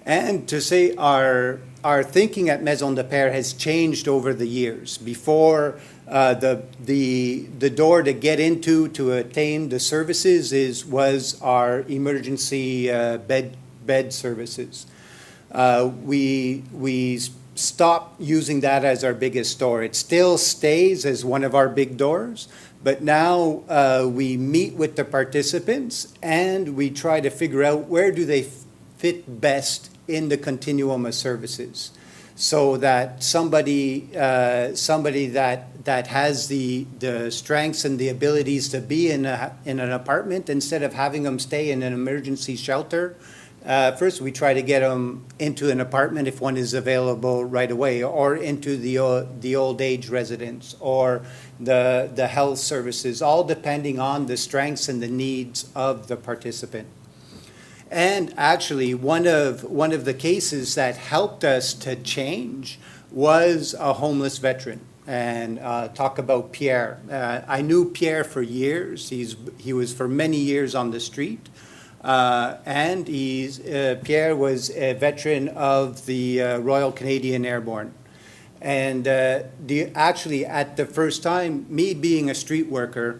And to say our thinking at Maison de Père has changed over the years. Before, the door to get into to attain the services was our emergency bed services. We stopped using that as our biggest door. It still stays as one of our big doors, but now we meet with the participants and we try to figure out where do they fit best in the continuum of services. so that somebody that has the strengths and the abilities to be in an apartment, instead of having them stay in an emergency shelter, first we try to get them into an apartment if one is available right away, or into the old age residence, or the health services, all depending on the strengths and the needs of the participant. And actually, one of the cases that helped us to change was a homeless veteran. And talk about Pierre. I knew Pierre for years. He was for many years on the street. And Pierre was a veteran of the Royal Canadian Airborne. And actually, at the first time, me being a street worker,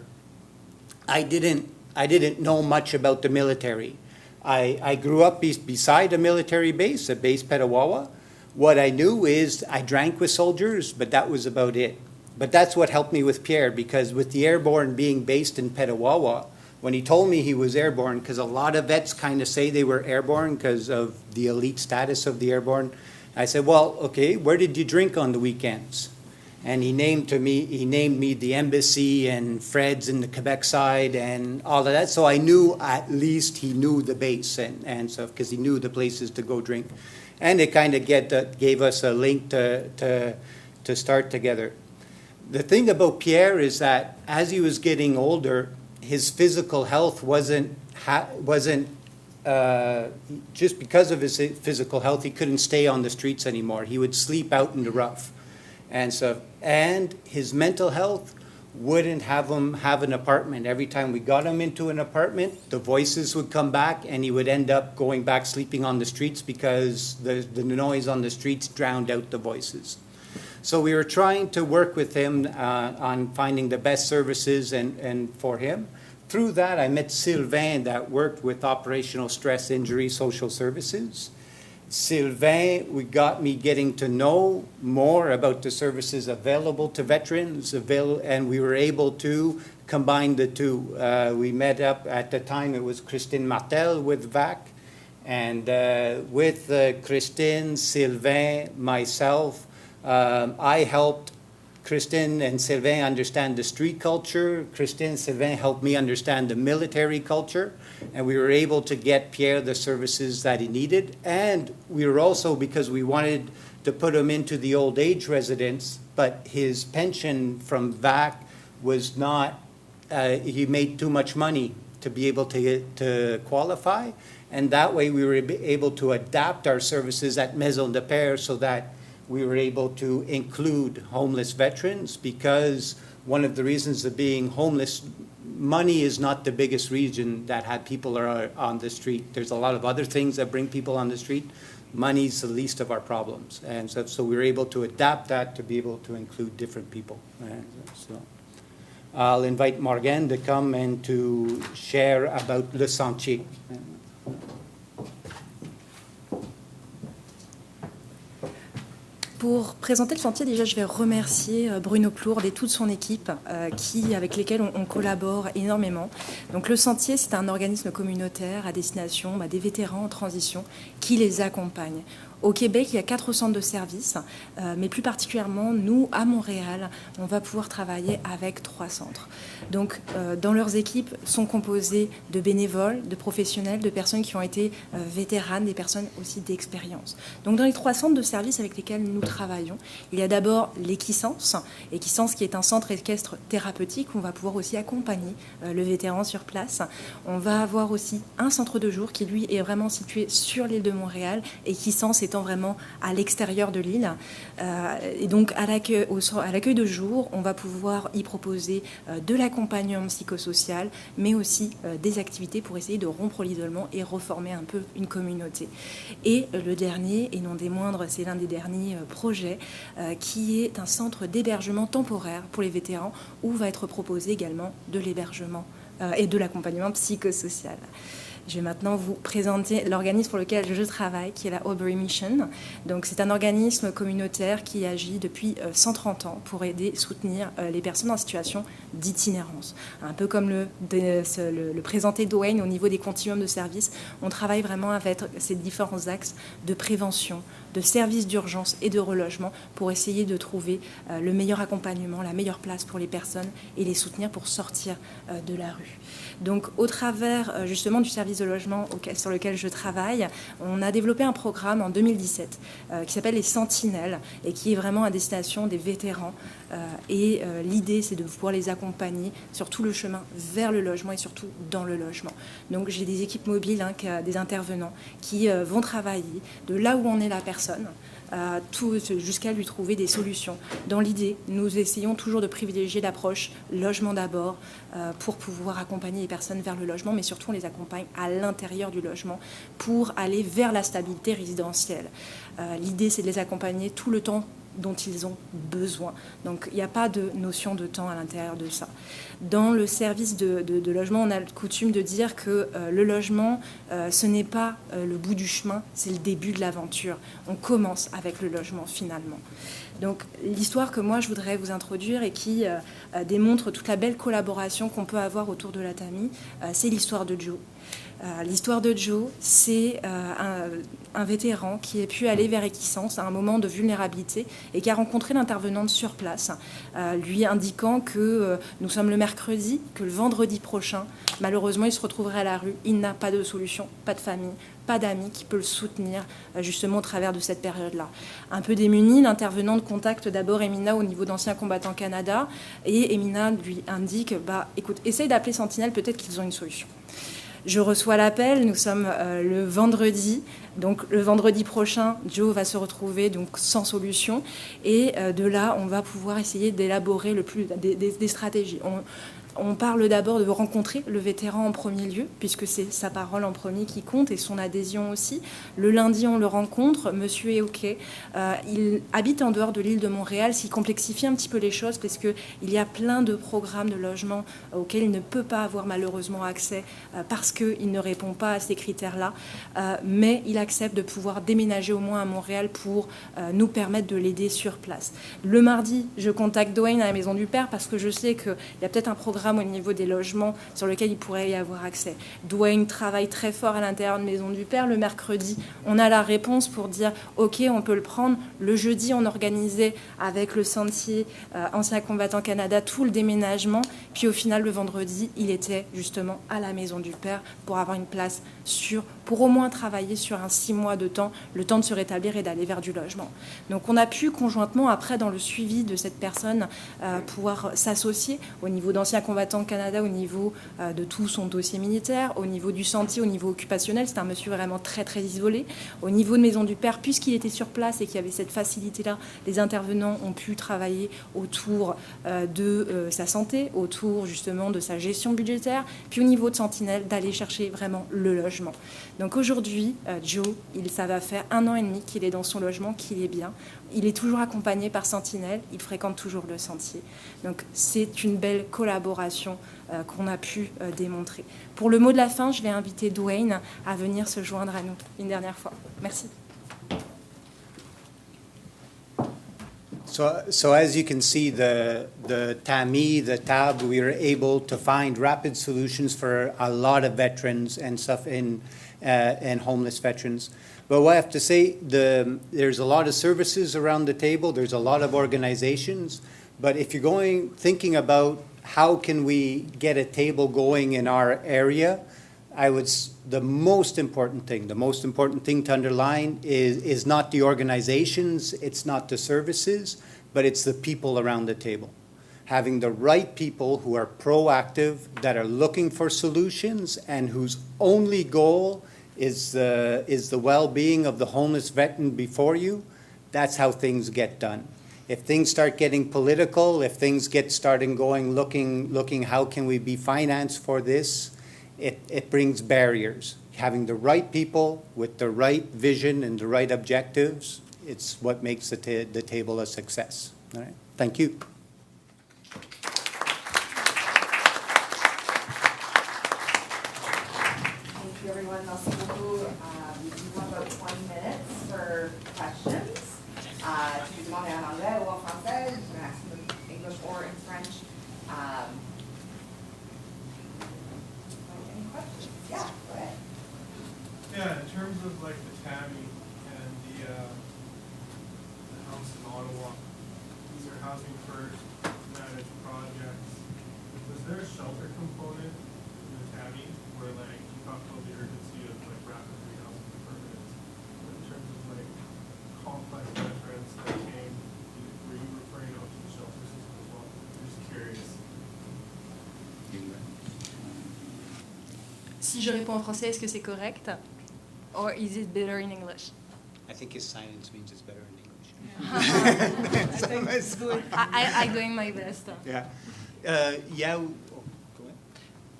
I didn't know much about the military. I grew up beside a military base, a base Petawawa. What I knew is I drank with soldiers, but that was about it. But that's what helped me with Pierre, because with the airborne being based in Petawawa, when he told me he was airborne, because a lot of vets kind of say they were airborne because of the elite status of the airborne, I said, well, okay, where did you drink on the weekends? And he named me the embassy and Fred's in the Quebec side and all of that. So I knew at least he knew the base and stuff, because he knew the places to go drink. And it kind of gave us a link to start together. The thing about Pierre is that as he was getting older, his physical health wasn't just because of his physical health, he couldn't stay on the streets anymore. He would sleep out in the rough. And his mental health wouldn't have him have an apartment. Every time we got him into an apartment, the voices would come back, and he would end up going back sleeping on the streets because the noise on the streets drowned out the voices. So we were trying to work with him on finding the best services and for him. Through that, I met Sylvain that worked with Operational Stress Injury Social Services. Sylvain got me getting to know more about the services available to veterans, and we were able to combine the two. We met up, at the time it was Christine Martel with VAC, and with Christine, Sylvain, myself, I helped Christine and Sylvain understand the street culture. Christine and Sylvain helped me understand the military culture. And we were able to get Pierre the services that he needed. And we were also, because we wanted to put him into the old age residence, but his pension from VAC was not, he made too much money to be able to qualify. And that way we were able to adapt our services at Maison de Père so that we were able to include homeless veterans, because one of the reasons of being homeless, money is not the biggest reason that had people are on the street. There's a lot of other things that bring people on the street. Money's the least of our problems. And so we were able to adapt that to be able to include different people. And so I'll invite Morgane to come and to share about Le Sentier. Pour présenter le sentier, déjà, je vais remercier Bruno Plourde et toute son équipe avec lesquels on collabore énormément. Donc, le sentier, c'est un organisme communautaire à destination des vétérans en transition qui les accompagne. Au Québec, il y a 4 centres de services, mais plus particulièrement, nous, à Montréal, on va pouvoir travailler avec 3 centres. Donc, dans leurs équipes sont composées de bénévoles, de professionnels, de personnes qui ont été vétéranes, des personnes aussi d'expérience. Donc, dans les 3 centres de services avec lesquels nous travaillons, il y a d'abord l'Équisance, Équisance qui est un centre équestre thérapeutique où on va pouvoir aussi accompagner le vétéran sur place. On va avoir aussi un centre de jour qui, lui, est vraiment situé sur l'île de Montréal, Équisance étant vraiment à l'extérieur de l'île. Et donc, à l'accueil de jour, on va pouvoir y proposer de l'accompagnement psychosocial, mais aussi des activités pour essayer de rompre l'isolement et reformer un peu une communauté. Et le dernier, et non des moindres, c'est l'un des derniers projets, qui est un centre d'hébergement temporaire pour les vétérans, où va être proposé également de l'hébergement et de l'accompagnement psychosocial. Je vais maintenant vous présenter l'organisme pour lequel je travaille, qui est la Aubrey Mission. Donc, c'est un organisme communautaire qui agit depuis 130 ans pour aider, soutenir les personnes en situation d'itinérance. Un peu comme le présentait Dwayne au niveau des continuums de services, on travaille vraiment avec ces différents axes de prévention, de services d'urgence et de relogement pour essayer de trouver le meilleur accompagnement, la meilleure place pour les personnes et les soutenir pour sortir de la rue. Donc, au travers justement du service de logement sur lequel je travaille, on a développé un programme en 2017 qui s'appelle les Sentinelles et qui est vraiment à destination des vétérans. Et l'idée, c'est de pouvoir les accompagner sur tout le chemin vers le logement et surtout dans le logement. Donc, j'ai des équipes mobiles, des intervenants qui vont travailler de là où en est la personne, jusqu'à lui trouver des solutions. Dans l'idée, nous essayons toujours de privilégier l'approche logement d'abord pour pouvoir accompagner les personnes vers le logement, mais surtout on les accompagne à l'intérieur du logement pour aller vers la stabilité résidentielle. L'idée, c'est de les accompagner tout le temps dont ils ont besoin. Donc, il n'y a pas de notion de temps à l'intérieur de ça. Dans le service de logement, on a le coutume de dire que le logement, ce n'est pas le bout du chemin, c'est le début de l'aventure. On commence avec le logement, finalement. Donc, l'histoire que moi, je voudrais vous introduire et qui démontre toute la belle collaboration qu'on peut avoir autour de la TAAMI, c'est l'histoire de Joe. L'histoire de Joe, c'est un vétéran qui a pu aller vers Equisance à un moment de vulnérabilité et qui a rencontré l'intervenante sur place, lui indiquant que nous sommes le mercredi, que le vendredi prochain, malheureusement, il se retrouverait à la rue. Il n'a pas de solution, pas de famille, pas d'amis qui peut le soutenir justement au travers de cette période-là. Un peu démuni, l'intervenante contacte d'abord Emina au niveau d'Anciens Combattants Canada et Emina lui indique écoute, essaye d'appeler Sentinelle, peut-être qu'ils ont une solution. Je reçois l'appel, nous sommes le vendredi, donc le vendredi prochain, Joe va se retrouver donc sans solution et de là, on va pouvoir essayer d'élaborer des stratégies. On parle d'abord de rencontrer le vétéran en premier lieu, puisque c'est sa parole en premier qui compte et son adhésion aussi. Le lundi, on le rencontre. Monsieur est OK. Il habite en dehors de l'île de Montréal, ce qui complexifie un petit peu les choses, parce qu'il y a plein de programmes de logement auxquels il ne peut pas avoir malheureusement accès parce qu'il ne répond pas à ces critères-là. Mais il accepte de pouvoir déménager au moins à Montréal pour nous permettre de l'aider sur place. Le mardi, je contacte Dwayne à la Maison du Père parce que je sais qu'il y a peut-être un programme au niveau des logements sur lequel il pourrait y avoir accès. Dwayne travaille très fort à l'intérieur de Maison du Père. Le mercredi, on a la réponse pour dire OK, on peut le prendre. Le jeudi, on organisait avec le Sentier Anciens Combattants Canada tout le déménagement. Puis au final, le vendredi, il était justement à la Maison du Père pour avoir une place sûre, pour au moins travailler sur un 6 mois de temps, le temps de se rétablir et d'aller vers du logement. Donc on a pu conjointement, après, dans le suivi de cette personne, pouvoir s'associer au niveau d'Anciens Combattants Canada, au niveau de tout son dossier militaire, au niveau du Sentier, au niveau occupationnel. C'est un monsieur vraiment très, très isolé. Au niveau de Maison du Père, puisqu'il était sur place et qu'il y avait cette facilité-là, les intervenants ont pu travailler autour de sa santé, autour justement de sa gestion budgétaire, puis au niveau de Sentinelle, d'aller chercher vraiment le logement. Donc aujourd'hui, Joe, ça va faire 1 an et demi qu'il est dans son logement, qu'il est bien. Il est toujours accompagné par Sentinelle, il fréquente toujours le Sentier. Donc c'est une belle collaboration qu'on a pu démontrer. Pour le mot de la fin, je vais inviter Dwayne à venir se joindre à nous une dernière fois. Merci. So as you can see, the TAAMI, the TAB, we were able to find rapid solutions for a lot of veterans and stuff and homeless veterans. But what I have to say, there's a lot of services around the table. There's a lot of organizations. But if you're thinking about how can we get a table going in our area, the most important thing to underline is not the organizations, it's not the services, but it's the people around the table. Having the right people who are proactive, that are looking for solutions, and whose only goal is the well-being of the homeless veteran before you, that's how things get done. If things start getting political, if things looking how can we be financed for this, it brings barriers. Having the right people with the right vision and the right objectives, it's what makes the table a success. All right. Thank you. Thank you, Si je réponds en français, est-ce que c'est correct? Or is it better in English? I think his silence means it's better in English. I think it's good. I'm doing my best. Yeah. Yeah. Go ahead.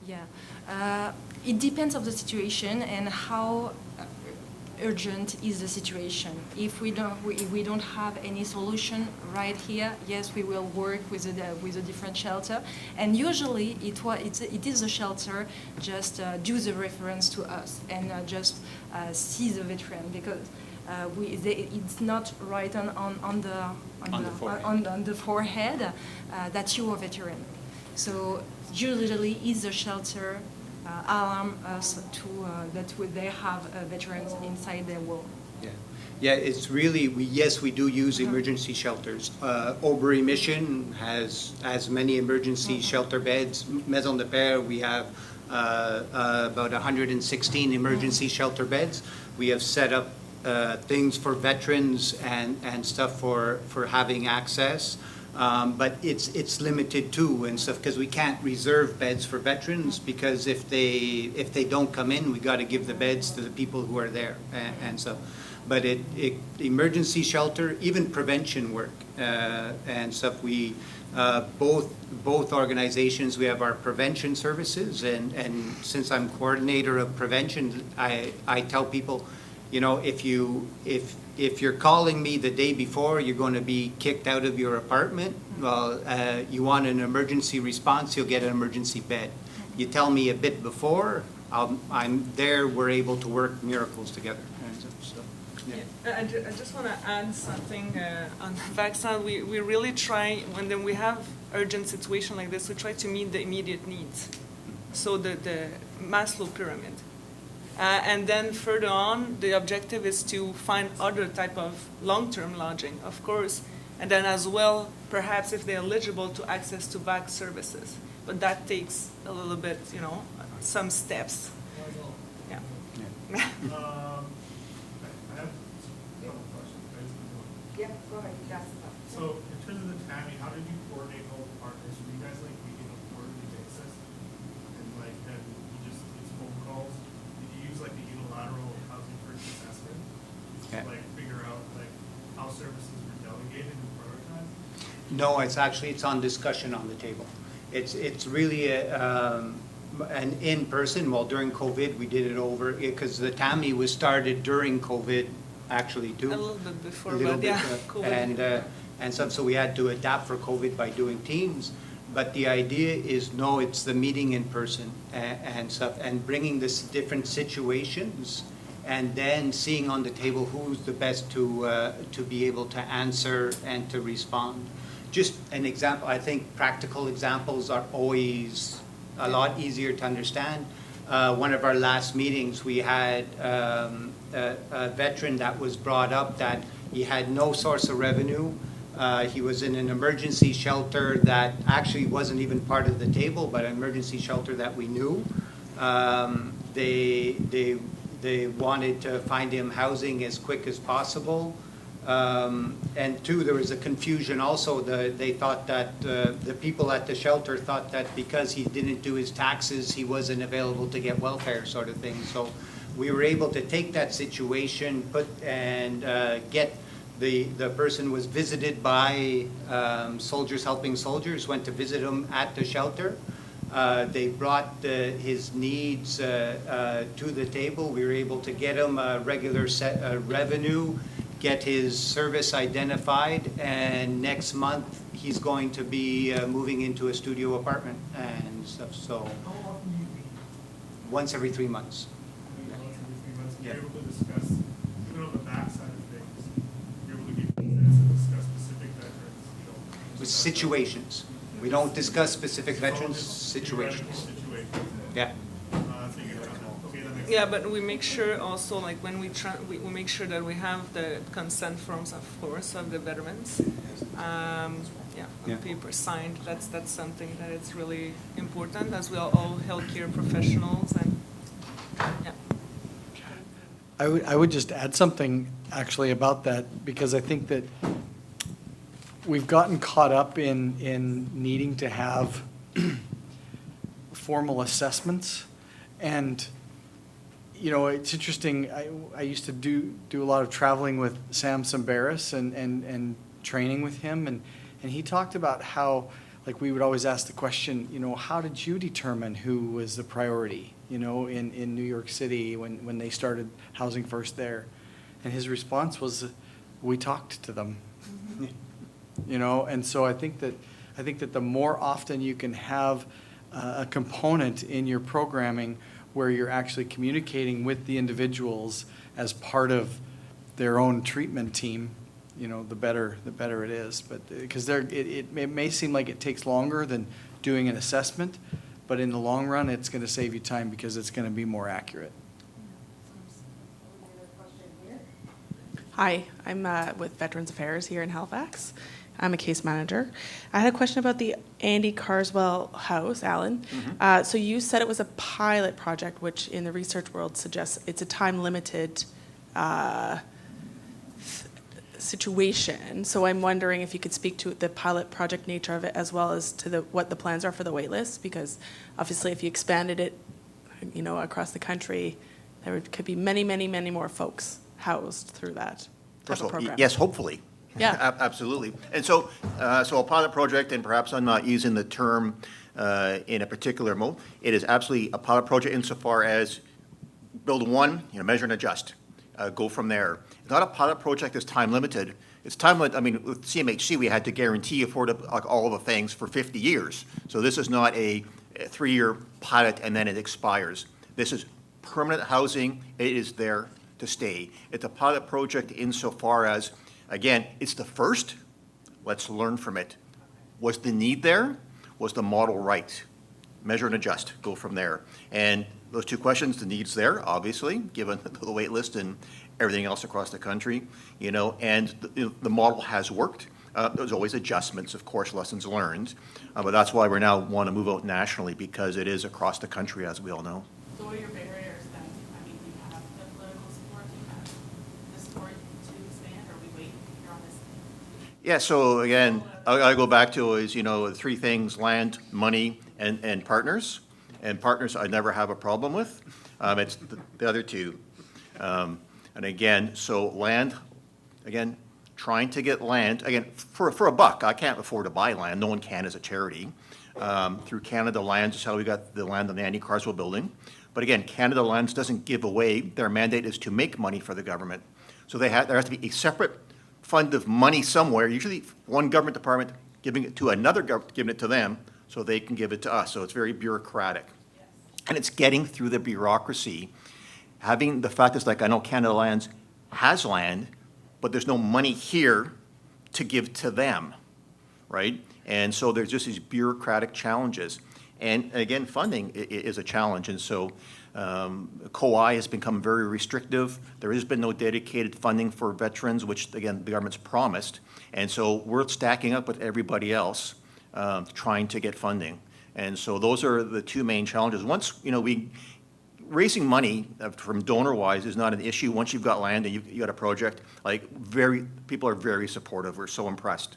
Yeah. It depends of the situation and how urgent is the situation. If we don't have any solution right here, yes, we will work with a different shelter. And usually it is a shelter just do the reference to us and just see the veteran because it's not right on the forehead that you are a veteran. So usually is the shelter alarm us to that they have veterans inside their wall. Yeah. Yeah, it's really, we do use emergency shelters. Aubry Mission has as many emergency shelter beds. Maison de Père, we have about 116 emergency shelter beds. We have set up things for veterans and stuff for having access. But it's limited too and stuff because we can't reserve beds for veterans because if they don't come in, we got to give the beds to the people who are there and stuff. But emergency shelter, even prevention work and stuff. We both organizations, we have our prevention services and since I'm coordinator of prevention, I tell people, you know, if you're calling me the day before, you're going to be kicked out of your apartment. Well, you want an emergency response, you'll get an emergency bed. You tell me a bit before, I'm there, we're able to work miracles together. So, yeah. I just want to add something on the vaccine. We really try, when we have urgent situation like this, we try to meet the immediate needs. So the Maslow pyramid. And then further on, the objective is to find other type of long-term lodging, of course, and then as well, perhaps if they're eligible to access to VAC services. But that takes a little bit, you know, some steps. Yeah. I have a couple questions. Yeah, go ahead. So in terms of the TAAMI, how did you coordinate all the partners? Were you guys like meeting on a quarterly basis? And like then you just use phone calls? Did you use like the unilateral housing first assessment to like figure out like how services were delegated and prioritized? No, it's on discussion on the table. It's really an in-person. Well, during COVID, we did it over because the TAAMI was started during COVID, actually too. A little bit before, A little but bit, yeah, COVID. And so we had to adapt for COVID by doing teams. But the idea is, no, it's the meeting in person and stuff, and bringing this different situations, and then seeing on the table who's the best to be able to answer and to respond. Just an example, I think practical examples are always a lot easier to understand. One of our last meetings, we had a veteran that was brought up that he had no source of revenue. He was in an emergency shelter that actually wasn't even part of the table, but an emergency shelter that we knew. They wanted to find him housing as quick as possible. And two, there was a confusion also. They thought that the people at the shelter thought that because he didn't do his taxes, he wasn't available to get welfare, sort of thing. So we were able to take that situation, get the person was visited by Soldiers Helping Soldiers, went to visit him at the shelter. They brought his needs to the table. We were able to get him a regular revenue, get his service identified, and next month he's going to be moving into a studio apartment and stuff. So How often do you meet? once every 3 months. Once every 3 months, Yeah. you're able to discuss, even on the back side of things, you're able to give insights and discuss specific veterans, you know. With situations. We don't discuss specific It's all veterans, just situations. Situations. Yeah. Figure it out. Okay, that makes Yeah, sense. but we make sure also, like when we make sure that we have the consent forms, of course, of the veterans. Yeah, on Yeah. paper signed. That's something that it's really important, as we are all healthcare professionals, and yeah. I would just add something actually about that, because I think that we've gotten caught up in needing to have formal assessments, and you know, it's interesting. I used to do a lot of traveling with Sam Sambaris and training with him, and he talked about how, like, we would always ask the question, you know, how did you determine who was the priority, you know, in New York City when they started Housing First there? And his response was, we talked to them. You know, and so I think that the more often you can have a component in your programming where you're actually communicating with the individuals as part of their own treatment team, you know, the better it is. But because it may seem like it takes longer than doing an assessment, but in the long run, it's going to save you time because it's going to be more accurate. Hi, I'm with Veterans Affairs here in Halifax. I'm a case manager. I had a question about the Andy Carswell house, Alan. So you said it was a pilot project, which in the research world suggests it's a time-limited situation. So I'm wondering if you could speak to the pilot project nature of it as well as to what the plans are for the wait list, because obviously if you expanded it, you know, across the country, there could be many, many, many more folks housed through that type of program. Yes, hopefully. Yeah. Absolutely. And so a pilot project, and perhaps I'm not using the term in a particular mode, it is absolutely a pilot project insofar as build one, you know, measure and adjust, go from there. It's not a pilot project that's time limited. It's time limited. I mean, with CMHC, we had to guarantee affordable, all of the things for 50 years. So this is not a 3-year pilot and then it expires. This is permanent housing. It is there to stay. It's a pilot project insofar as, again, it's the first. Let's learn from it. Was the need there? Was the model right? Measure and adjust. Go from there. And those two questions, the need's there, obviously, given the wait list and everything else across the country, you know, and the model has worked. There's always adjustments, of course, lessons learned, but that's why we now want to move out nationally, because it is across the country, as we all know. So what are your barriers then? I mean, we have the political support, we have the support to expand, or we wait here on this? Yeah, so again, I go back to is, you know, 3 things: land, money, and partners. And partners I never have a problem with. It's the other 2. And again, so land, again, trying to get land, again, for a buck. I can't afford to buy land. No one can as a charity. Through Canada Lands is how we got the land on the Andy Carswell building. But again, Canada Lands doesn't give away. Their mandate is to make money for the government. So there has to be a separate fund of money somewhere, usually one government department giving it to another government, giving it to them, so they can give it to us. So it's very bureaucratic. Yes. And it's getting through the bureaucracy. Having the fact is, like, I know Canada Lands has land, but there's no money here to give to them, right? And so there's just these bureaucratic challenges. And again, funding is a challenge. And so COI has become very restrictive. There has been no dedicated funding for veterans, which, again, the government's promised. And so we're stacking up with everybody else trying to get funding. And so those are the 2 main challenges. Once, you know, raising money from donor-wise is not an issue. Once you've got land and you got a project, like, people are very supportive. We're so impressed.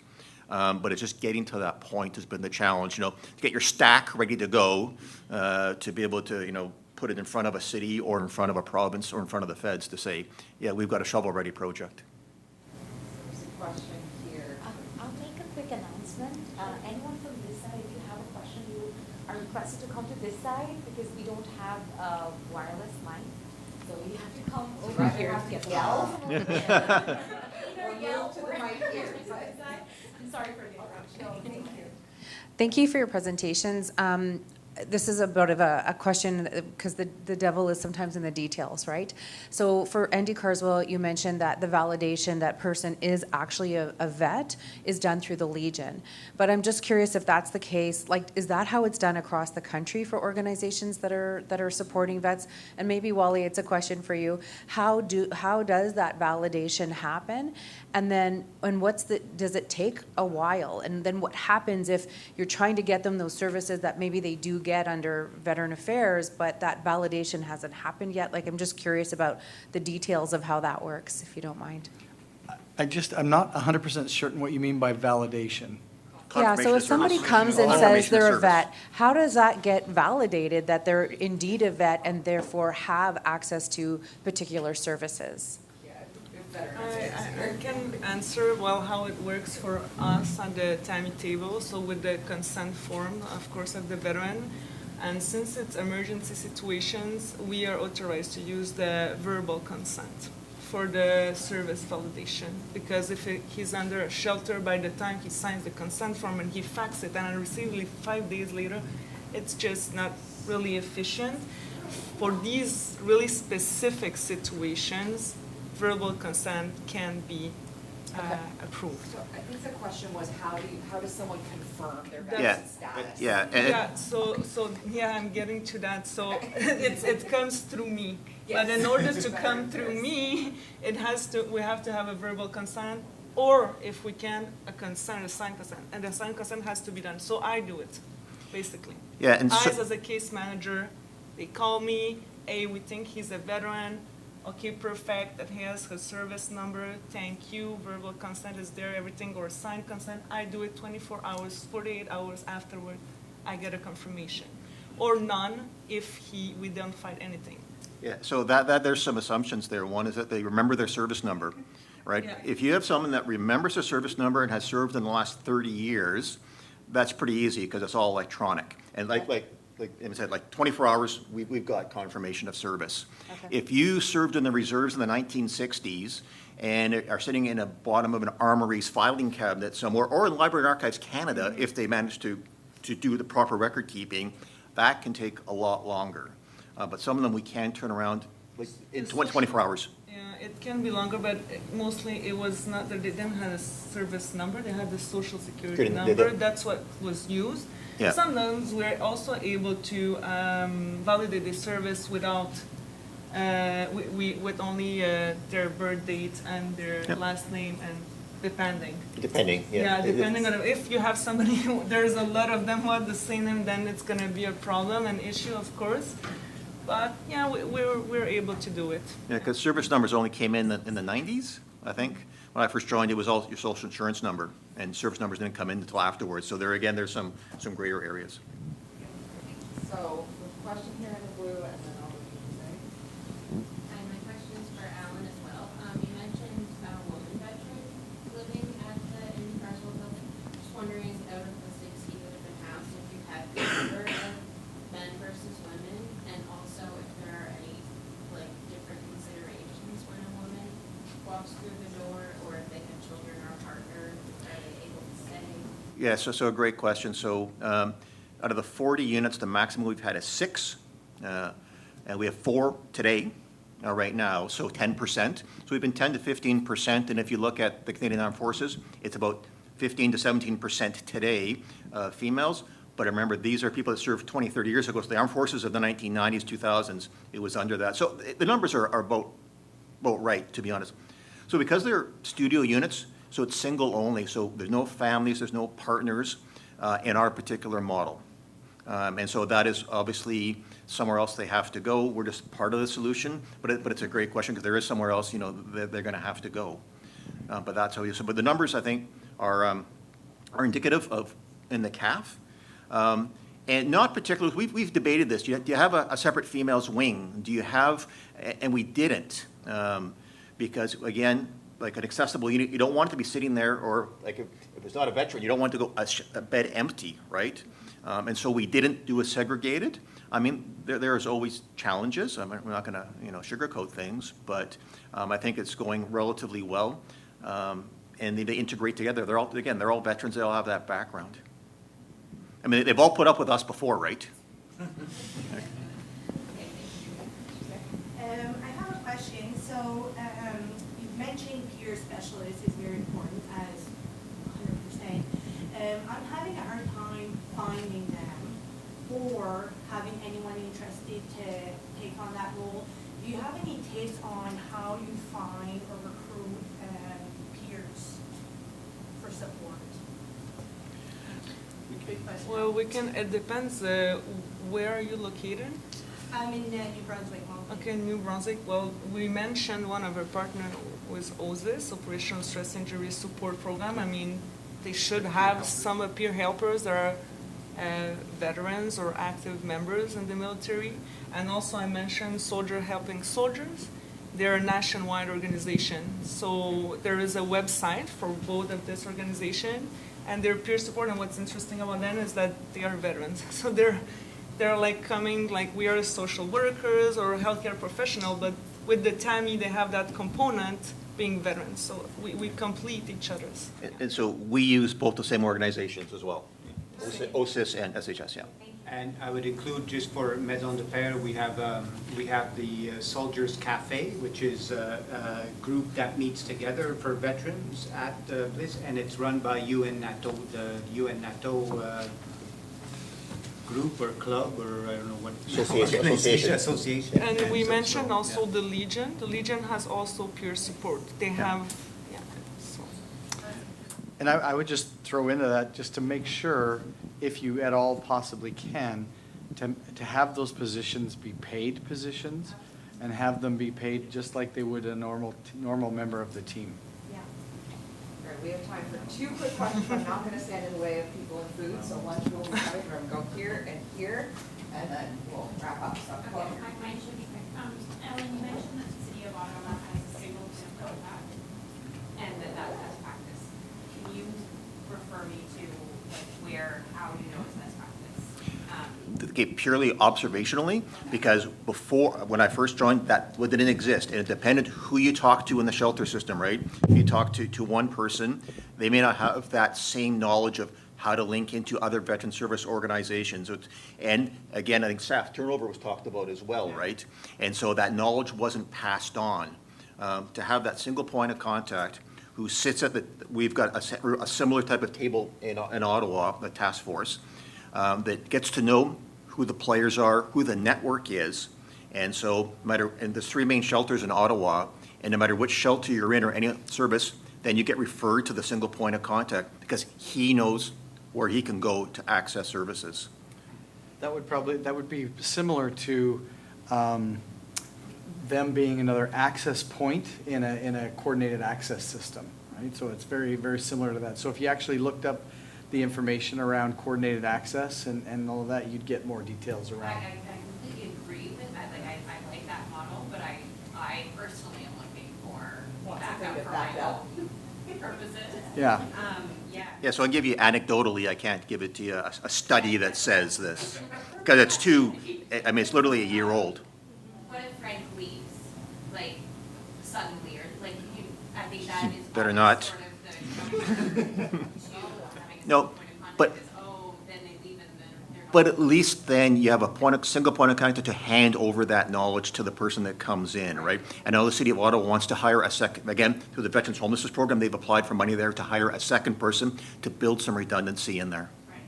But it's just getting to that point has been the challenge, you know, to get your stack ready to go, to be able to, you know, put it in front of a city or in front of a province or in front of the feds to say, yeah, we've got a shovel-ready project. There's a question here. I'll make a quick announcement. Anyone from this side, if you have a question, you are requested to come to this side because we don't have a wireless mic. So you have to come over here to yell. Or yell to the mic here. I'm sorry for the interruption. No, thank you. Thank you for your presentations. This is a bit of a question because the devil is sometimes in the details, right? So for Andy Carswell, you mentioned that the validation that person is actually a vet is done through the Legion. But I'm just curious if that's the case. Like, is that how it's done across the country for organizations that are supporting vets? And maybe, Wally, it's a question for you. How does that validation happen? And then, does it take a while? And then what happens if you're trying to get them those services that maybe they do get under Veteran Affairs, but that validation hasn't happened yet? Like, I'm just curious about the details of how that works, if you don't mind. I'm not 100% certain what you mean by validation. confirmation so of if somebody service. comes and says Confirmation of they're a service. vet, how does that get validated that they're indeed a vet and therefore have access to particular services? I can answer, well, how it works for us on the TAAMI table, so with the consent form, of course, of the veteran. And since it's emergency situations, we are authorized to use the verbal consent for the service validation. Because if he's under a shelter, by the time he signs the consent form and he faxes it and I receive it 5 days later, it's just not really efficient. For these really specific situations, verbal consent can be approved. So I think the question was, how does someone confirm their Yeah, veteran status? yeah. I'm getting to that. So it comes through me. But in order to come through me, we have to have a verbal consent, or if we can, a signed consent. And the signed consent has to be done. So I do it, basically. Yeah, and so, As a case manager, they call me, hey, we think he's a veteran. Okay, perfect, that he has his service number, thank you, verbal consent is there, everything, or signed consent. I do it 24 hours, 48 hours afterward, I get a confirmation. Or none if we don't find anything. yeah, so that there's some assumptions there. One is that they remember their service number, right? Yeah. If you have someone that remembers their service number and has served in the last 30 years, that's pretty easy because it's all electronic. And like Emma said, like 24 hours, we've got confirmation of service. Okay. If you served in the reserves in the 1960s and are sitting in the bottom of an armory's filing cabinet somewhere, or in Library and Archives Canada, if they manage to do the proper record keeping, that can take a lot longer. But some of them we can turn around like in 24 hours. Yeah, it can be longer, but mostly it was not that they didn't have a service number, they had the social security They number, did. that's what was used. Yeah. Sometimes we're also able to validate the service without, with only their birth date and their Yep. last name and depending. Depending, Yeah, depending on, if you have somebody, there's a lot of them who have the same name, then it's gonna be a problem, an issue, of course. But, yeah, we're able to do it. Yeah, because service numbers only came in the 90s, I think. When I first joined, it was all your social insurance number, and service numbers didn't come in until afterwards. So there, again, there's some grayer areas. So, the question here in the blue, and then I'll repeat. Hi, my question is for Alan as well. You mentioned woman veterans living at the Indy Carswell building. Just wondering, out of the 60 that have been housed, if you've had the number of men versus women, and also if there are any different considerations when a woman walks through the door, or if they have children or a partner, are they able to stay? Yeah, so a great question. So out of the 40 units, the maximum we've had is 6. And we have 4 today, right now, so 10%. So we've been 10 to 15%, and if you look at the Canadian Armed Forces, it's about 15 to 17% today, females. But remember, these are people that served 20, 30 years ago. So the Armed Forces of the 1990s, 2000s, it was under that. So the numbers are about right, to be honest. So because they're studio units, so it's single only, so there's no families, there's no partners in our particular model. And so that is obviously somewhere else they have to go. We're just part of the solution, but it's a great question because there is somewhere else, they're going to have to go. But that's how you. So, but the numbers I think are indicative of in the CAF, and not particularly. We've debated this. Do you have a separate females wing? Do you have? And we didn't because again, like an accessible unit, you don't want it to be sitting there, or like if it's not a veteran, you don't want to go a bed empty, right? And so we didn't do a segregated. I mean, there's always challenges. We're not going to, sugarcoat things, but I think it's going relatively well. And they integrate together. They're all veterans. They all have that background. I mean, they've all put up with us before, right? I have a question. So you've mentioned peer specialists is very important, as 100%. I'm having a hard time finding them or having anyone interested to take on that role. Do you have any tips on how you find or recruit peers for support? Well, it depends, where are you located? I'm in New Brunswick. Montreal. Okay, New Brunswick. Well, we mentioned one of our partners was OSIS, Operational Stress Injury Support Program. I mean, they should have some peer helpers that are veterans or active members in the military. And also I mentioned Soldier Helping Soldiers. They're a nationwide organization. So there is a website for both of this organization and their peer support. And what's interesting about them is that they are veterans. So they're like coming, like we are social workers or healthcare professional, but with the TAAMI, they have that component being veterans. So we complete each other's. And so we use both the same organizations as well, OSIS and SHS, yeah. And I would include, just for Maison de Père, we have the Soldiers Cafe, which is a group that meets together for veterans at Bliss, and it's run by UN NATO, the UN NATO group or club, or I don't know what. Association. And we mentioned also the Legion. The Legion has also peer support. They have, yeah. So. And I would just throw into that, just to make sure, if you at all possibly can, to have those positions be paid positions and have them be paid just like they would a normal member of the team. Yeah. All right, we have time for 2 quick questions. I'm not going to stand in the way of people and food, so lunch will be coming. We're going to go here, and then we'll wrap up. So, Okay, Ellen, you mentioned that the city of Ottawa has a single point of contact and that best practice. Can you refer me to how you know it's best practice? Okay, purely observationally, because before, when I first joined, that didn't exist, and it depended who you talk to in the shelter system, right? If you talk to one person, they may not have that same knowledge of how to link into other veteran service organizations. And again, I think staff turnover was talked about as well, right? And so that knowledge wasn't passed on. To have that single point of contact who sits we've got a similar type of table in Ottawa, the task force, that gets to know who the players are, who the network is. And so, and there's 3 main shelters in Ottawa, and no matter which shelter you're in or any service, then you get referred to the single point of contact because he knows where he can go to access services. That would be similar to them being another access point in a coordinated access system, right? So it's very, very similar to that. So if you actually looked up the information around coordinated access and all of that, you'd get more details around. I completely agree with that. I like that model, but I personally am looking for backup for my own purposes. Yeah. Yeah, so I'll give you anecdotally, I can't give it to you, a study that says this, because it's literally a year old. What if Frank leaves, like, suddenly, or, like, I think that is. Better not. Sort of the, No, but. then they leave and then they're not. But at least then you have single point of contact to hand over that knowledge to the person that comes in, right? I know the City of Ottawa wants to hire again, through the Veterans Homelessness Program, they've applied for money there to hire a second person to build some redundancy in there. Right,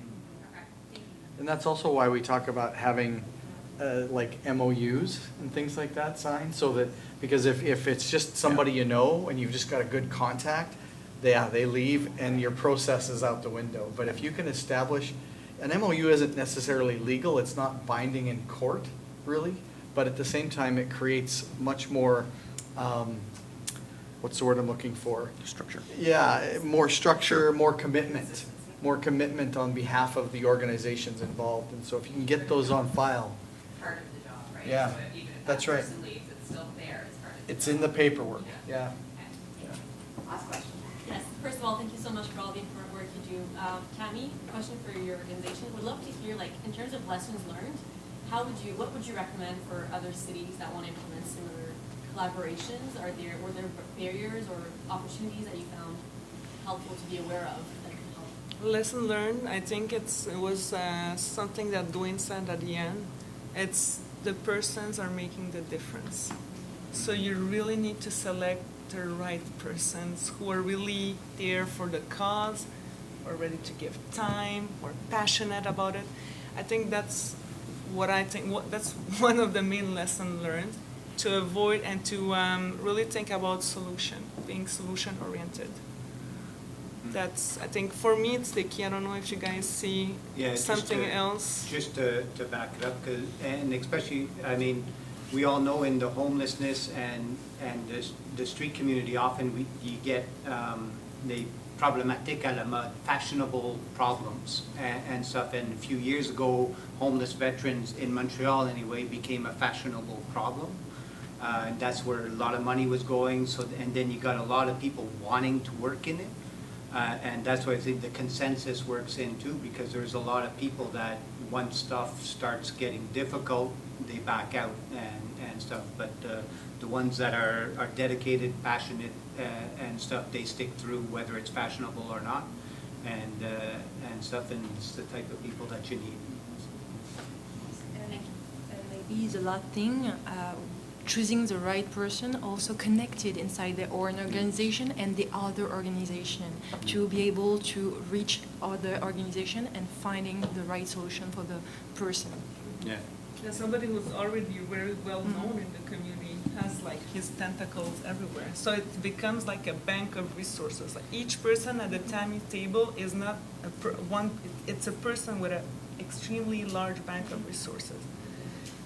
okay, thank you. And that's also why we talk about having like MOUs and things like that signed, so that, because if it's just somebody you know and you've just got a good contact, they leave and your process is out the window. But if you can establish, an MOU isn't necessarily legal, it's not binding in court, really, but at the same time, it creates much more, what's the word I'm looking for? Structure. Yeah, more structure, more commitment on behalf of the organizations involved. And so if you can get those on file. Part of the job, right? Yeah, So even if that's that right. person leaves, it's still there, it's part of the It's job. in the paperwork, yeah. Okay. Last question. Yes, first of all, thank you so much for all the important work you do. TAAMI, question for your organization. Would love to hear, like, in terms of lessons learned, what would you recommend for other cities that want to implement similar collaborations? Were there barriers or opportunities that you found helpful to be aware of that could help? Lesson learned, I think it was something that Dwayne said at the end. It's the persons are making the difference. So you really need to select the right persons who are really there for the cause, or ready to give time, or passionate about it. I think that's that's one of the main lessons learned, to avoid and to really think about being solution oriented. That's, I think, for me, it's the key. I don't know if you guys see something else. Just to back it up, and especially, I mean, we all know in the homelessness and the street community, often you get problematique à la mode, fashionable problems and stuff. And a few years ago, homeless veterans in Montreal anyway became a fashionable problem. And that's where a lot of money was going. So, and then you got a lot of people wanting to work in it. And that's why I think the consensus works in too, because there's a lot of people that once stuff starts getting difficult, they back out and stuff. But the ones that are dedicated, passionate, and stuff, they stick through whether it's fashionable or not, and stuff. And it's the type of people that you need. And maybe the last thing, choosing the right person, also connected inside their own organization and the other organization to be able to reach other organization and finding the right solution for the person. Yeah. Yeah, somebody who's already very well known in the community has like his tentacles everywhere. So it becomes like a bank of resources. Like each person at the TAAMI table is not it's a person with an extremely large bank of resources.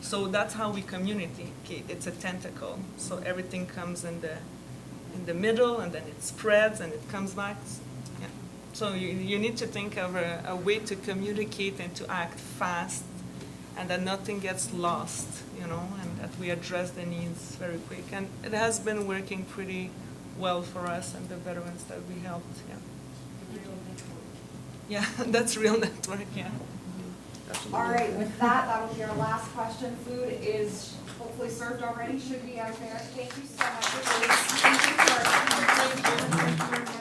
So that's how we communicate. It's a tentacle. So everything comes in the middle, and then it spreads and it comes back. Yeah. So you need to think of a way to communicate and to act fast, and that nothing gets lost, you know, and that we address the needs very quick. And it has been working pretty well for us and the veterans that we helped. Yeah. Real network. Yeah, that's real network. Yeah. All right, with that, that'll be our last question. Food is hopefully served already, should be out there. Thank you so much. Thank you for